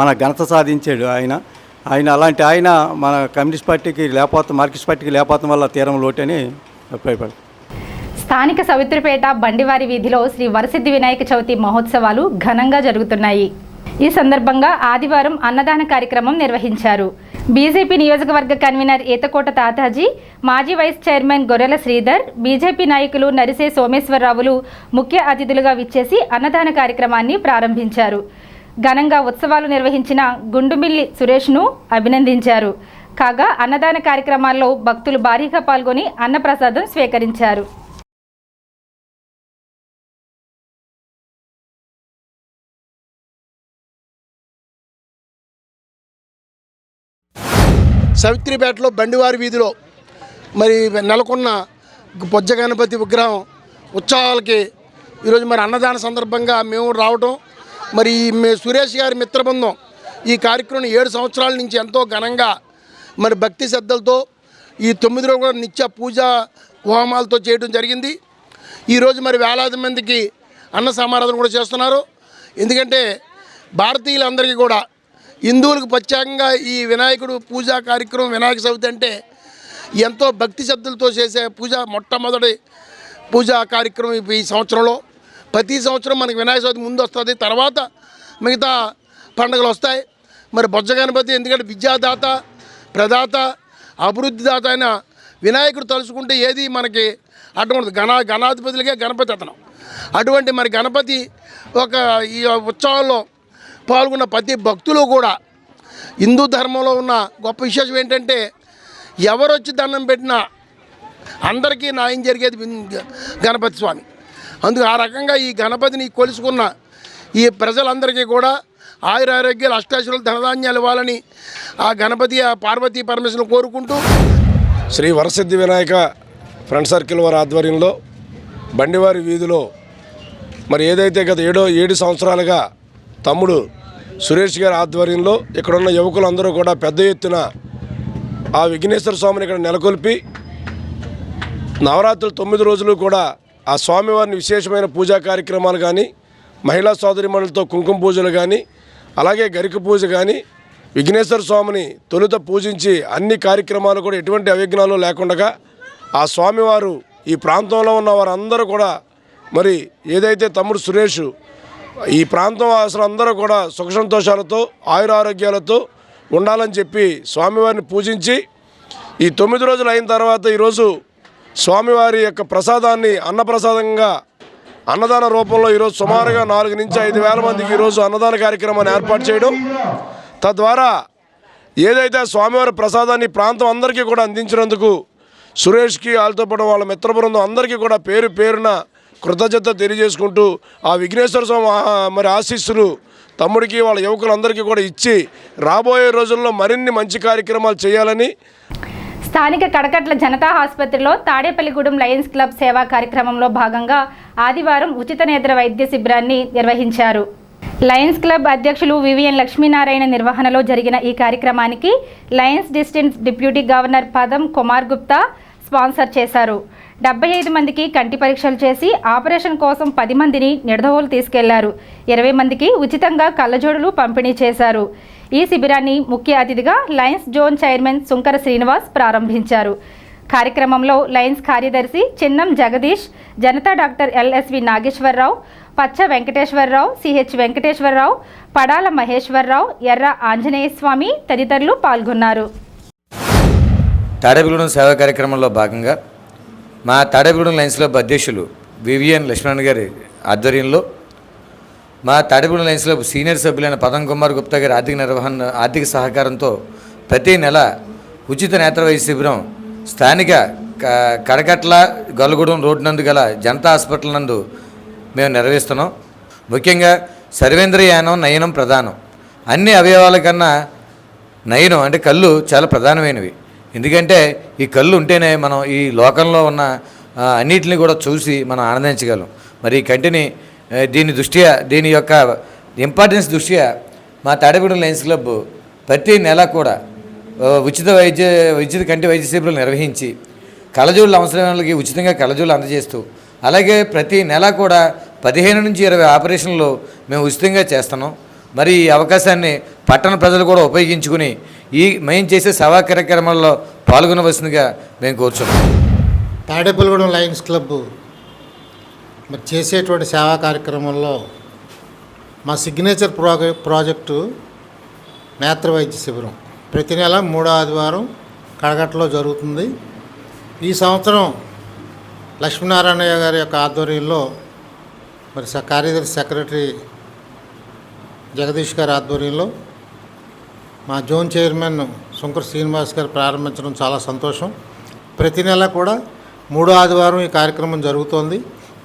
మన ఘనత సాధించాడు. ఆయన అలాంటి ఆయన మన కమ్యూనిస్ట్ పార్టీకి లేకపోతే మార్క్సిస్ట్ పార్టీకి లేకపోవడం వల్ల తీరం లోటని అభిప్రాయపడు. స్థానిక సవిత్రిపేట బండివారి వీధిలో శ్రీ వరసిద్ధి వినాయక చవితి మహోత్సవాలు ఘనంగా జరుగుతున్నాయి. ఈ సందర్భంగా ఆదివారం అన్నదాన కార్యక్రమం నిర్వహించారు. బీజేపీ నియోజకవర్గ కన్వీనర్ ఈతకోట తాతాజీ, మాజీ వైస్ చైర్మన్ గొర్రెల శ్రీధర్, బీజేపీ నాయకులు నరిసే సోమేశ్వరరావులు ముఖ్య అతిథులుగా విచ్చేసి అన్నదాన కార్యక్రమాన్ని ప్రారంభించారు. ఘనంగా ఉత్సవాలు నిర్వహించిన గుండుమిల్లి సురేష్ను అభినందించారు. కాగా అన్నదాన కార్యక్రమాల్లో భక్తులు భారీగా పాల్గొని అన్నప్రసాదం స్వీకరించారు. సవిత్రిపేటలో బండివారి వీధిలో మరి నెలకొన్న బొజ్జ గణపతి విగ్రహం ఉత్సవాలకి ఈరోజు మరి అన్నదాన సందర్భంగా మేము రావటం, మరి సురేష్ గారి మిత్రబృందం ఈ కార్యక్రమం 7 సంవత్సరాల నుంచి ఎంతో ఘనంగా మరి భక్తి శ్రద్ధలతో ఈ 9 రోజులు కూడా నిత్య పూజా హోమాలతో చేయడం జరిగింది. ఈరోజు మరి వేలాది మందికి అన్న సమారాధన కూడా చేస్తున్నారు. ఎందుకంటే భారతీయులందరికీ కూడా హిందువులకు ప్రత్యేకంగా ఈ వినాయకుడు పూజా కార్యక్రమం వినాయక చవితి అంటే ఎంతో భక్తి శ్రద్ధలతో చేసే పూజ, మొట్టమొదటి పూజా కార్యక్రమం ఈ సంవత్సరంలో. ప్రతి సంవత్సరం మనకి వినాయక చవితి ముందు వస్తుంది, తర్వాత మిగతా పండుగలు వస్తాయి. మరి బొజ్జ గణపతి ఎందుకంటే విద్యాదాత, ప్రదాత, అభివృద్ధి దాత అయిన వినాయకుడు తలుచుకుంటే ఏది మనకి అడ్డుకుంటుంది. గణాధిపతులకే గణపతి అతను. అటువంటి మరి గణపతి ఈ ఉత్సవాల్లో పాల్గొన్న ప్రతి భక్తులు కూడా హిందూ ధర్మంలో ఉన్న గొప్ప విశేషం ఏంటంటే ఎవరు వచ్చి దండం పెట్టినా అందరికీ న్యాయం జరిగేది గణపతి స్వామి. అందుకు ఆ రకంగా ఈ గణపతిని కొలుసుకున్న ఈ ప్రజలందరికీ కూడా ఆయురారోగ్యాలు, అష్టాశులు, ధనధాన్యాలు ఇవ్వాలని ఆ గణపతి, ఆ పార్వతీ పరమేశ్వరుని కోరుకుంటూ శ్రీ వరసిద్ధి వినాయక ఫ్రెండ్ సర్కిల్ వారి ఆధ్వర్యంలో బండివారి వీధిలో మరి ఏదైతే గత 7 సంవత్సరాలుగా తమ్ముడు సురేష్ గారి ఆధ్వర్యంలో ఇక్కడున్న యువకులందరూ కూడా పెద్ద ఎత్తున ఆ విఘ్నేశ్వర స్వామిని ఇక్కడ నెలకొల్పి నవరాత్రులు 9 రోజులు కూడా ఆ స్వామివారిని విశేషమైన పూజా కార్యక్రమాలు కానీ, మహిళా సోదరిమణులతో కుంకుమ పూజలు కానీ, అలాగే గరిక పూజ కానీ, విఘ్నేశ్వర స్వామిని తొలుత పూజించి అన్ని కార్యక్రమాలు కూడా ఎటువంటి అవిఘ్నాలు లేకుండా ఆ స్వామివారు ఈ ప్రాంతంలో ఉన్న వారందరూ కూడా మరి ఏదైతే తమ్ముడు సురేష్ ఈ ప్రాంతం అసలు అందరూ కూడా సుఖ సంతోషాలతో ఆయురారోగ్యాలతో ఉండాలని చెప్పి స్వామివారిని పూజించి ఈ 9 రోజులు అయిన తర్వాత ఈరోజు స్వామివారి యొక్క ప్రసాదాన్ని అన్నప్రసాదంగా అన్నదాన రూపంలో ఈరోజు సుమారుగా 4 నుంచి 5 వేల మందికి ఈరోజు అన్నదాన కార్యక్రమాన్ని ఏర్పాటు చేయడం, తద్వారా ఏదైతే స్వామివారి ప్రసాదాన్ని ప్రాంతం అందరికీ కూడా అందించినందుకు సురేష్కి, వాళ్ళతో పాటు వాళ్ళ మిత్ర బృందం అందరికీ కూడా పేరు పేరున కృతజ్ఞత తెలియజేసుకుంటూ ఆ విఘ్నేశ్వర స్వామి మరి ఆశీస్సులు తమ్ముడికి, వాళ్ళ యువకులందరికీ కూడా ఇచ్చి రాబోయే రోజుల్లో మరిన్ని మంచి కార్యక్రమాలు చేయాలని స్థానిక కడకట్ల జనతా ఆసుపత్రిలో తాడేపల్లిగూడెం లయన్స్ క్లబ్ సేవా కార్యక్రమంలో భాగంగా ఆదివారం ఉచిత నేత్ర వైద్య శిబిరాన్ని నిర్వహించారు. లయన్స్ క్లబ్ అధ్యక్షులు వివిఎన్ లక్ష్మీనారాయణ నిర్వహణలో జరిగిన ఈ కార్యక్రమానికి లయన్స్ డిస్ట్రిక్ట్ డిప్యూటీ గవర్నర్ పదం కుమార్ గుప్తా స్పాన్సర్ చేశారు. 75 మందికి కంటి పరీక్షలు చేసి ఆపరేషన్ కోసం 10 మందిని నిడదవోలు తీసుకెళ్లారు. 20 మందికి ఉచితంగా కళ్ళజోడులు పంపిణీ చేశారు. ఈ శిబిరాన్ని ముఖ్య అతిథిగా Lions zone chairman Sunkara Srinivas ప్రారంభించారు. కార్యక్రమంలో లయన్స్ కార్యదర్శి చిన్నం జగదీష్, జనతా డాక్టర్ ఎల్ఎస్వి నాగేశ్వరరావు, పచ్చ వెంకటేశ్వరరావు, సిహెచ్ వెంకటేశ్వరరావు, పడాల మహేశ్వరరావు, ఎర్ర ఆంజనేయ స్వామి తదితరులు పాల్గొన్నారు. తాడేపల్లిగూడెం సేవా కార్యక్రమంలో భాగంగా మా తాడేపల్లిగూడెం లయన్స్ క్లబ్ అధ్యక్షులు వివిఎన్ లక్ష్మణ్ గారి ఆధ్వర్యంలో మా తాడేపల్లిగూడెం లయన్స్ క్లబ్ సీనియర్ సభ్యులైన పదం కుమార్ గుప్తా గారి ఆర్థిక సహకారంతో ప్రతి నెల ఉచిత నేత్ర వైద్య శిబిరం స్థానిక కడకట్ల గొల్లగూడెం రోడ్డు నందు గల జనతా హాస్పిటల్ నందు మేము నిర్వహిస్తున్నాం. ముఖ్యంగా సర్వేంద్రయానం నయనం ప్రధానం. అన్ని అవయవాల కన్నా నయనం అంటే కళ్ళు చాలా ప్రధానమైనవి. ఎందుకంటే ఈ కళ్ళు ఉంటేనే మనం ఈ లోకంలో ఉన్న అన్నిటిని కూడా చూసి మనం ఆనందించగలం. మరి ఈ కంటిని దీని యొక్క ఇంపార్టెన్స్ దృష్ట్యా మా తాడేపల్లిగూడెం లయన్స్ క్లబ్ ప్రతి నెల కూడా ఉచిత కంటి వైద్య శిబిరాలు నిర్వహించి కళ్ళజోళ్ళు అవసరమైన వాళ్ళకి ఉచితంగా కళ్ళజోళ్ళు అందజేస్తూ, అలాగే ప్రతి నెల కూడా 15 నుంచి 20 ఆపరేషన్లు మేము ఉచితంగా చేస్తున్నాం. మరి ఈ అవకాశాన్ని పట్టణ ప్రజలు కూడా ఉపయోగించుకుని మేము చేసే సేవా కార్యక్రమాల్లో పాల్గొనవలసిందిగా మేము కోరుచున్నాం. తాడేపల్లిగూడెం లయన్స్ క్లబ్ మరి చేసేటువంటి సేవా కార్యక్రమంలో మా సిగ్నేచర్ ప్రాజెక్టు నేత్ర వైద్య శిబిరం ప్రతి నెల 3వ ఆదివారం కడగట్లో జరుగుతుంది. ఈ సంవత్సరం లక్ష్మీనారాయణ గారి యొక్క ఆధ్వర్యంలో మరి కార్యదర్శి సెక్రటరీ జగదీష్ గారి ఆధ్వర్యంలో మా జోన్ చైర్మన్ సుంకర శ్రీనివాస్ గారు ప్రారంభించడం చాలా సంతోషం. ప్రతి నెల కూడా 3వ ఆదివారం ఈ కార్యక్రమం జరుగుతోంది.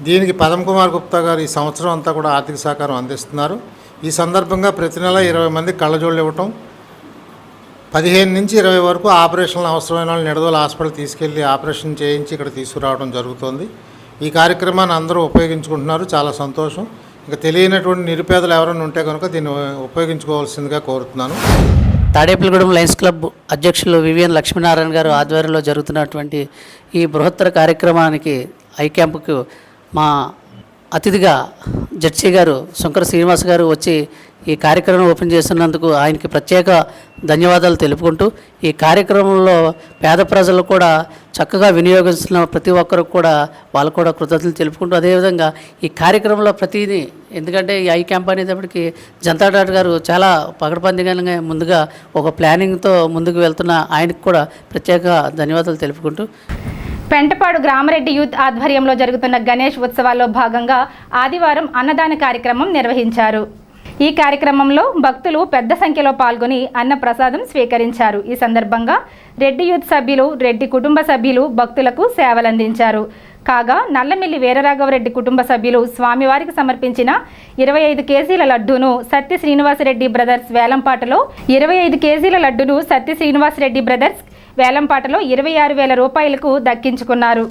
దీనికి పదం కుమార్ గుప్తా గారు ఈ సంవత్సరం అంతా కూడా ఆర్థిక సహకారం అందిస్తున్నారు. ఈ సందర్భంగా ప్రతి నెల 20 మంది కళ్ళజోళ్ళు ఇవ్వటం, 15 నుంచి 20 వరకు ఆపరేషన్లు అవసరమైన వాళ్ళు నిడదవోలు హాస్పిటల్ తీసుకెళ్ళి ఆపరేషన్ చేయించి ఇక్కడ తీసుకురావడం జరుగుతుంది. ఈ కార్యక్రమాన్ని అందరూ ఉపయోగించుకుంటున్నారు, చాలా సంతోషం. ఇంకా తెలియనటువంటి నిరుపేదలు ఎవరైనా ఉంటే కనుక దీన్ని ఉపయోగించుకోవాల్సిందిగా కోరుతున్నాను. తాడేపల్లిగూడెం లయన్స్ క్లబ్ అధ్యక్షులు వివిఎన్ లక్ష్మీనారాయణ గారు ఆధ్వర్యంలో జరుగుతున్నటువంటి ఈ బృహత్తర కార్యక్రమానికి ఐ క్యాంపుకు మా అతిథిగా జడ్సీ గారు శంకర శ్రీనివాస్ గారు వచ్చి ఈ కార్యక్రమం ఓపెన్ చేస్తున్నందుకు ఆయనకి ప్రత్యేక ధన్యవాదాలు తెలుపుకుంటూ, ఈ కార్యక్రమంలో పేద ప్రజలు కూడా చక్కగా వినియోగిస్తున్న ప్రతి ఒక్కరు కూడా వాళ్ళు కూడా కృతజ్ఞతలు తెలుపుకుంటూ, అదేవిధంగా ఈ కార్యక్రమంలో ప్రతిదీ, ఎందుకంటే ఈ ఐ క్యాంప్ అనేటప్పటికి జనతా డాక్టర్ గారు చాలా పకడ్బందీగా ముందుగా ఒక ప్లానింగ్తో ముందుకు వెళ్తున్న ఆయనకు కూడా ప్రత్యేక ధన్యవాదాలు తెలుపుకుంటూ, పెంటపాడు గ్రామరెడ్డి యూత్ ఆధ్వర్యంలో జరుగుతున్న గణేష్ ఉత్సవాల్లో భాగంగా ఆదివారం అన్నదాన కార్యక్రమం నిర్వహించారు. ఈ కార్యక్రమంలో భక్తులు పెద్ద సంఖ్యలో పాల్గొని అన్న ప్రసాదం స్వీకరించారు. ఈ సందర్భంగా రెడ్డి యూత్ సభ్యులు, రెడ్డి కుటుంబ సభ్యులు భక్తులకు సేవలందించారు. కాగా నల్లమిల్లి వీరరాఘవరెడ్డి కుటుంబ సభ్యులు స్వామివారికి సమర్పించిన 25 కేజీల లడ్డూను సత్య శ్రీనివాసరెడ్డి బ్రదర్స్ వేలంపాటలో 25 కేజీల లడ్డూను సత్య శ్రీనివాసరెడ్డి బ్రదర్స్ వేలంపాటలో 26,000 రూపాయలకు దక్కించుకున్నారు.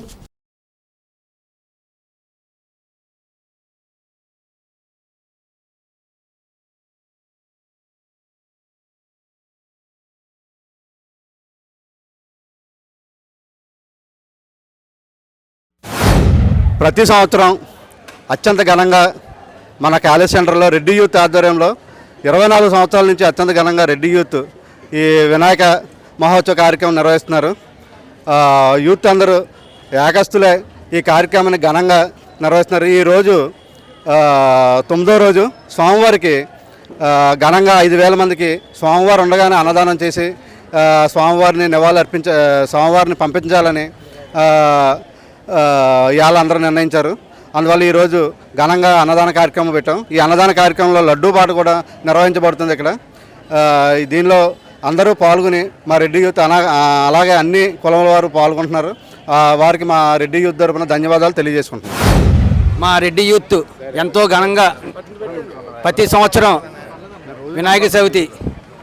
ప్రతి సంవత్సరం అత్యంత ఘనంగా మన కాలేజ్ సెంటర్లో రెడ్డి యూత్ ఆధ్వర్యంలో 24 సంవత్సరాల నుంచి అత్యంత ఘనంగా రెడ్డి యూత్ ఈ వినాయక మహోత్సవ కార్యక్రమం నిర్వహిస్తున్నారు. యూత్ అందరూ ఏకస్తులే ఈ కార్యక్రమాన్ని ఘనంగా నిర్వహిస్తున్నారు. ఈరోజు 9వ రోజు స్వామివారికి ఘనంగా 5,000 మందికి స్వామివారు ఉండగానే అన్నదానం చేసి స్వామివారిని పంపించాలని ఇవాళ అందరూ నిర్ణయించారు. అందువల్ల ఈరోజు ఘనంగా అన్నదాన కార్యక్రమం పెట్టాం. ఈ అన్నదాన కార్యక్రమంలో లడ్డూ పాట కూడా నిర్వహించబడుతుంది. ఇక్కడ దీనిలో అందరూ పాల్గొని మా రెడ్డి యూత్ అలాగే అన్ని కులముల వారు పాల్గొంటున్నారు. వారికి మా రెడ్డి యూత్ తరపున ధన్యవాదాలు తెలియజేసుకుంటున్నాం. మా రెడ్డి యూత్ ఎంతో ఘనంగా ప్రతి సంవత్సరం వినాయక చవితి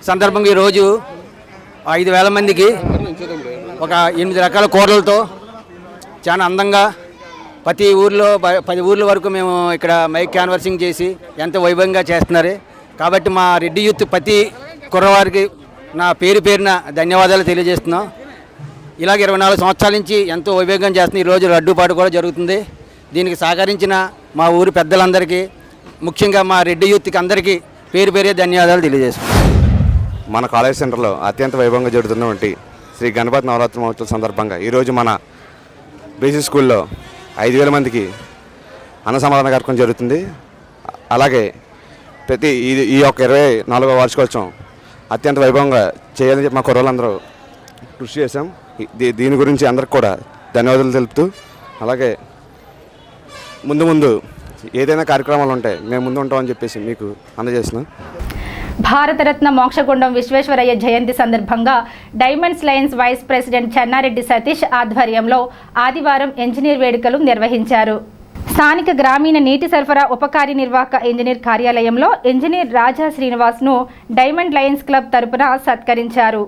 సందర్భంగా ఈరోజు 5,000 మందికి ఒక 8 రకాల కూరలతో చాలా అందంగా ప్రతి ఊర్లో 10 ఊర్ల వరకు మేము ఇక్కడ మైక్ క్యాన్వర్సింగ్ చేసి ఎంతో వైభవంగా చేస్తున్నారు. కాబట్టి మా రెడ్డి యూత్ ప్రతి కుర్రవారికి నా పేరున ధన్యవాదాలు తెలియజేస్తున్నాం. ఇలాగ 24 సంవత్సరాల నుంచి ఎంతో వైభవంగా చేస్తున్నాం. ఈరోజు లడ్డూపాటు కూడా జరుగుతుంది. దీనికి సహకరించిన మా ఊరి పెద్దలందరికీ, ముఖ్యంగా మా రెడ్డి యూత్కి అందరికీ పేరే ధన్యవాదాలు తెలియజేస్తున్నాం. మన కాలేజ్ సెంటర్లో అత్యంత వైభవంగా జరుగుతున్నటువంటి శ్రీ గణపతి నవరాత్రి మహోత్సవం సందర్భంగా ఈరోజు మన బీసీ స్కూల్లో 5,000 మందికి అన్న సమాధాన కార్యక్రమం జరుగుతుంది. అలాగే ప్రతి ఈ యొక్క 24వ వార్షికోత్సవం అత్యంత వైభవంగా చేయాలని చెప్పి మా కుర్రోళ్ళందరూ కృషి చేశాం. దీని గురించి అందరికి కూడా ధన్యవాదాలు తెలుపుతూ, అలాగే ముందు ఏదైనా కార్యక్రమాలు ఉంటే మేము ముందు ఉంటామని చెప్పేసి మీకు అందజేస్తున్నాం. భారతరత్న మోక్షగుండం విశ్వేశ్వరయ్య జయంతి సందర్భంగా diamonds lions vice president Chennareddy Satish ఆధ్వర్యంలో ఆదివారం ఇంజనీర్ వేడుకలు నిర్వహించారు. స్థానిక గ్రామీణ నీటి సరఫరా ఉప కార్యనిర్వాహక ఇంజనీర్ కార్యాలయంలో ఇంజనీర్ రాజా శ్రీనివాస్ను డైమండ్ లయన్స్ క్లబ్ తరపున సత్కరించారు.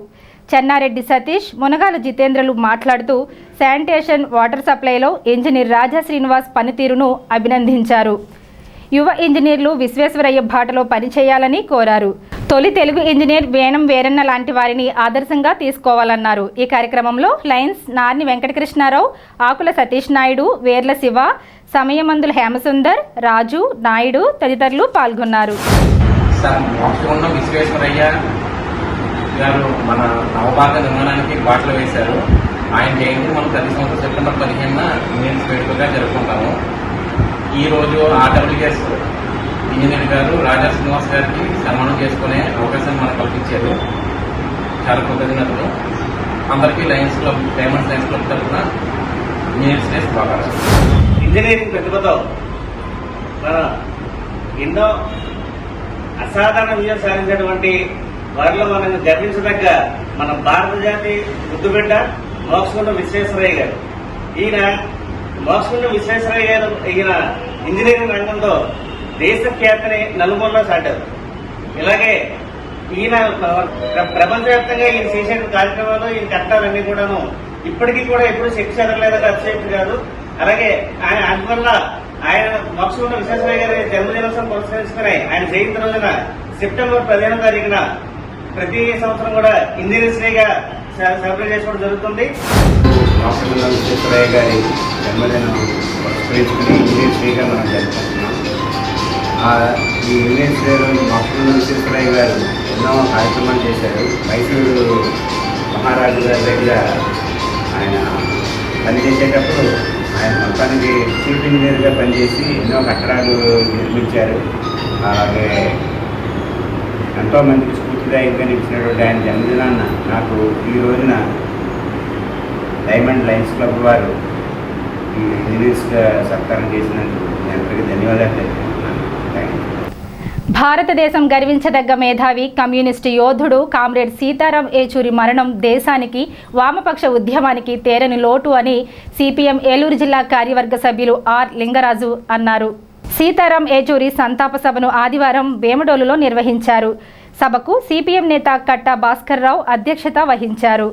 చెన్నారెడ్డి సతీష్, మునగాల జితేంద్రలు మాట్లాడుతూ శానిటేషన్, వాటర్ సప్లైలో ఇంజనీర్ రాజా శ్రీనివాస్ పనితీరును అభినందించారు. యువ ఇంజనీర్లు విశ్వేశ్వరయ్య బాటలో పనిచేయాలని కోరారు. తొలి తెలుగు ఇంజనీర్ వేణం వీరన్న లాంటి వారిని ఆదర్శంగా తీసుకోవాలన్నారు. ఈ కార్యక్రమంలో లయన్స్ నార్ని వెంకటకృష్ణారావు, ఆకుల సతీష్ నాయుడు, వేర్ల శివ, సమయమందుల హేమసుందర్, రాజు, నాయుడు తదితరులు పాల్గొన్నారు. గారు మన నవభారత నిర్మాణానికి బాటలు వేశారు. ఆయన జయంతి మనం ప్రతి సంవత్సరం సెప్టెంబర్ 15న ఇంజనీర్స్ వేడుకగా జరుపుకుంటాము. ఈరోజు ఆర్డబ్ల్యూఎస్ ఇంజనీర్ గారు రాజా శ్రీనివాస్ గారికి సన్మానం చేసుకునే అవకాశం మనకు కల్పించారు. చాలా కృతజ్ఞతలు. అందరికీ Lions club, diamonds Lions club తరఫున ఇంజనీర్స్ డే శుభాకాంక్షలు. ఇంజనీరింగ్ ప్రతిభతో మన ఎన్నో అసాధారణ విజయం సాధించినటువంటి వారిలో మనం గర్వించదగ్గ మన భారత జాతి ముద్దుబిడ్డ మోక్షగుండం విశ్వేశ్వరయ్య గారు. ఈయన మోక్షగుండం విశ్వేశ్వరయ్య గారు ఈయన ఇంజనీరింగ్ రంగంలో దేశ ఖ్యాతిని నలుమూలలో చాటారు. ఇలాగే ఈయన ప్రపంచవ్యాప్తంగా ఈయన చేసే కార్యక్రమాలు, ఈయన కట్టాలన్నీ కూడాను ఇప్పటికీ కూడా ఎప్పుడు శక్తి చెదరలేదని అతిశక్తి కాదు. అలాగే ఆయన అందువల్ల ఆయన మోక్షగుండం విశ్వేశ్వరయ్య గారి జన్మదినోత్సవం పురస్కరించుకుని ఆయన జయంతి రోజున సెప్టెంబర్ 15వ తారీఖున ప్రతి సంవత్సరం కూడా ఇంజనీర్స్ డేగా సెలబ్రేట్ చేసుకోవడం జరుగుతుంది. మోక్షగుండం విశ్వేశ్వరయ్య గారి జన్మదినం పురస్కరించుకుని ఇంజనీర్స్ డేగా మనం జరుపుకుంటున్నాం. ఈ ఇంజనీర్స్ డేలో మోక్షగుండం విశ్వేశ్వరయ్య గారు ఎన్నో కార్యక్రమాలు చేశారు. మైసూరు మహారాజు గారి దగ్గర ఆయన పనిచేసేటప్పుడు ఆయన మొత్తానికి చీఫ్ ఇంజనీర్గా పనిచేసి ఎన్నో కట్టడాలు నిర్మించారు. అలాగే ఎంతోమందికి స్ఫూర్తిదాయకంగా నిలిచినటువంటి ఆయన జన్మదినాన్న నాకు ఈ రోజున డైమండ్ లయన్స్ క్లబ్ వారు ఈ ఇంజనీర్స్గా సత్కారం చేసినందుకు నేను అందరికీ ధన్యవాదాలు తెలుపుతున్నాను. Thank you. భారతదేశం గర్వించదగ్గ మేధావి, కమ్యూనిస్టు యోధుడు కామ్రేడ్ సీతారాం ఏచూరి మరణం దేశానికి, వామపక్ష ఉద్యమానికి తేరని లోటు అని సిపిఎం ఏలూరు జిల్లా కార్యవర్గ సభ్యులు ఆర్ లింగరాజు అన్నారు. సీతారాం ఏచూరి సంతాప సభను ఆదివారం వేమడోలులో నిర్వహించారు. సభకు సిపిఎం నేత కట్టా భాస్కర్రావు అధ్యక్షత వహించారు.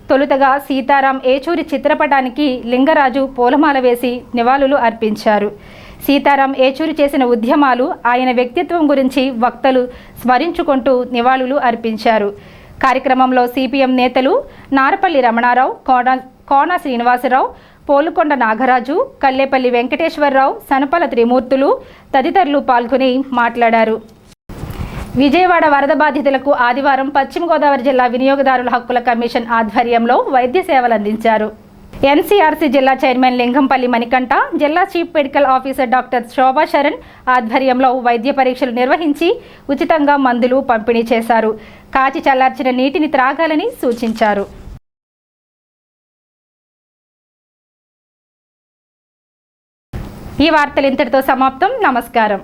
తొలుతగా సీతారాం ఏచూరి చిత్రపటానికి లింగరాజు పూలమాల వేసి నివాళులు అర్పించారు. సీతారాం ఏచూరి చేసిన ఉద్యమాలు, ఆయన వ్యక్తిత్వం గురించి వక్తలు స్మరించుకుంటూ నివాళులు అర్పించారు. కార్యక్రమంలో సిపిఎం నేతలు నారపల్లి రమణారావు, కోన శ్రీనివాసరావు, పోలుకొండ నాగరాజు, కల్లేపల్లి వెంకటేశ్వరరావు, సనపల త్రిమూర్తులు తదితరులు పాల్గొని మాట్లాడారు. విజయవాడ వరద బాధితులకు ఆదివారం పశ్చిమ గోదావరి జిల్లా వినియోగదారుల హక్కుల కమిషన్ ఆధ్వర్యంలో వైద్య సేవలు అందించారు. ఎన్సీఆర్సీ జిల్లా చైర్మన్ లింగంపల్లి మణికంఠ, జిల్లా చీఫ్ మెడికల్ ఆఫీసర్ డాక్టర్ శోభా శరణ్ ఆధ్వర్యంలో వైద్య పరీక్షలు నిర్వహించి ఉచితంగా మందులు పంపిణీ చేశారు. కాచి చల్లార్చిన నీటిని త్రాగాలని సూచించారు. ఈ వార్తలు ఇంతటితో సమాప్తం. నమస్కారం.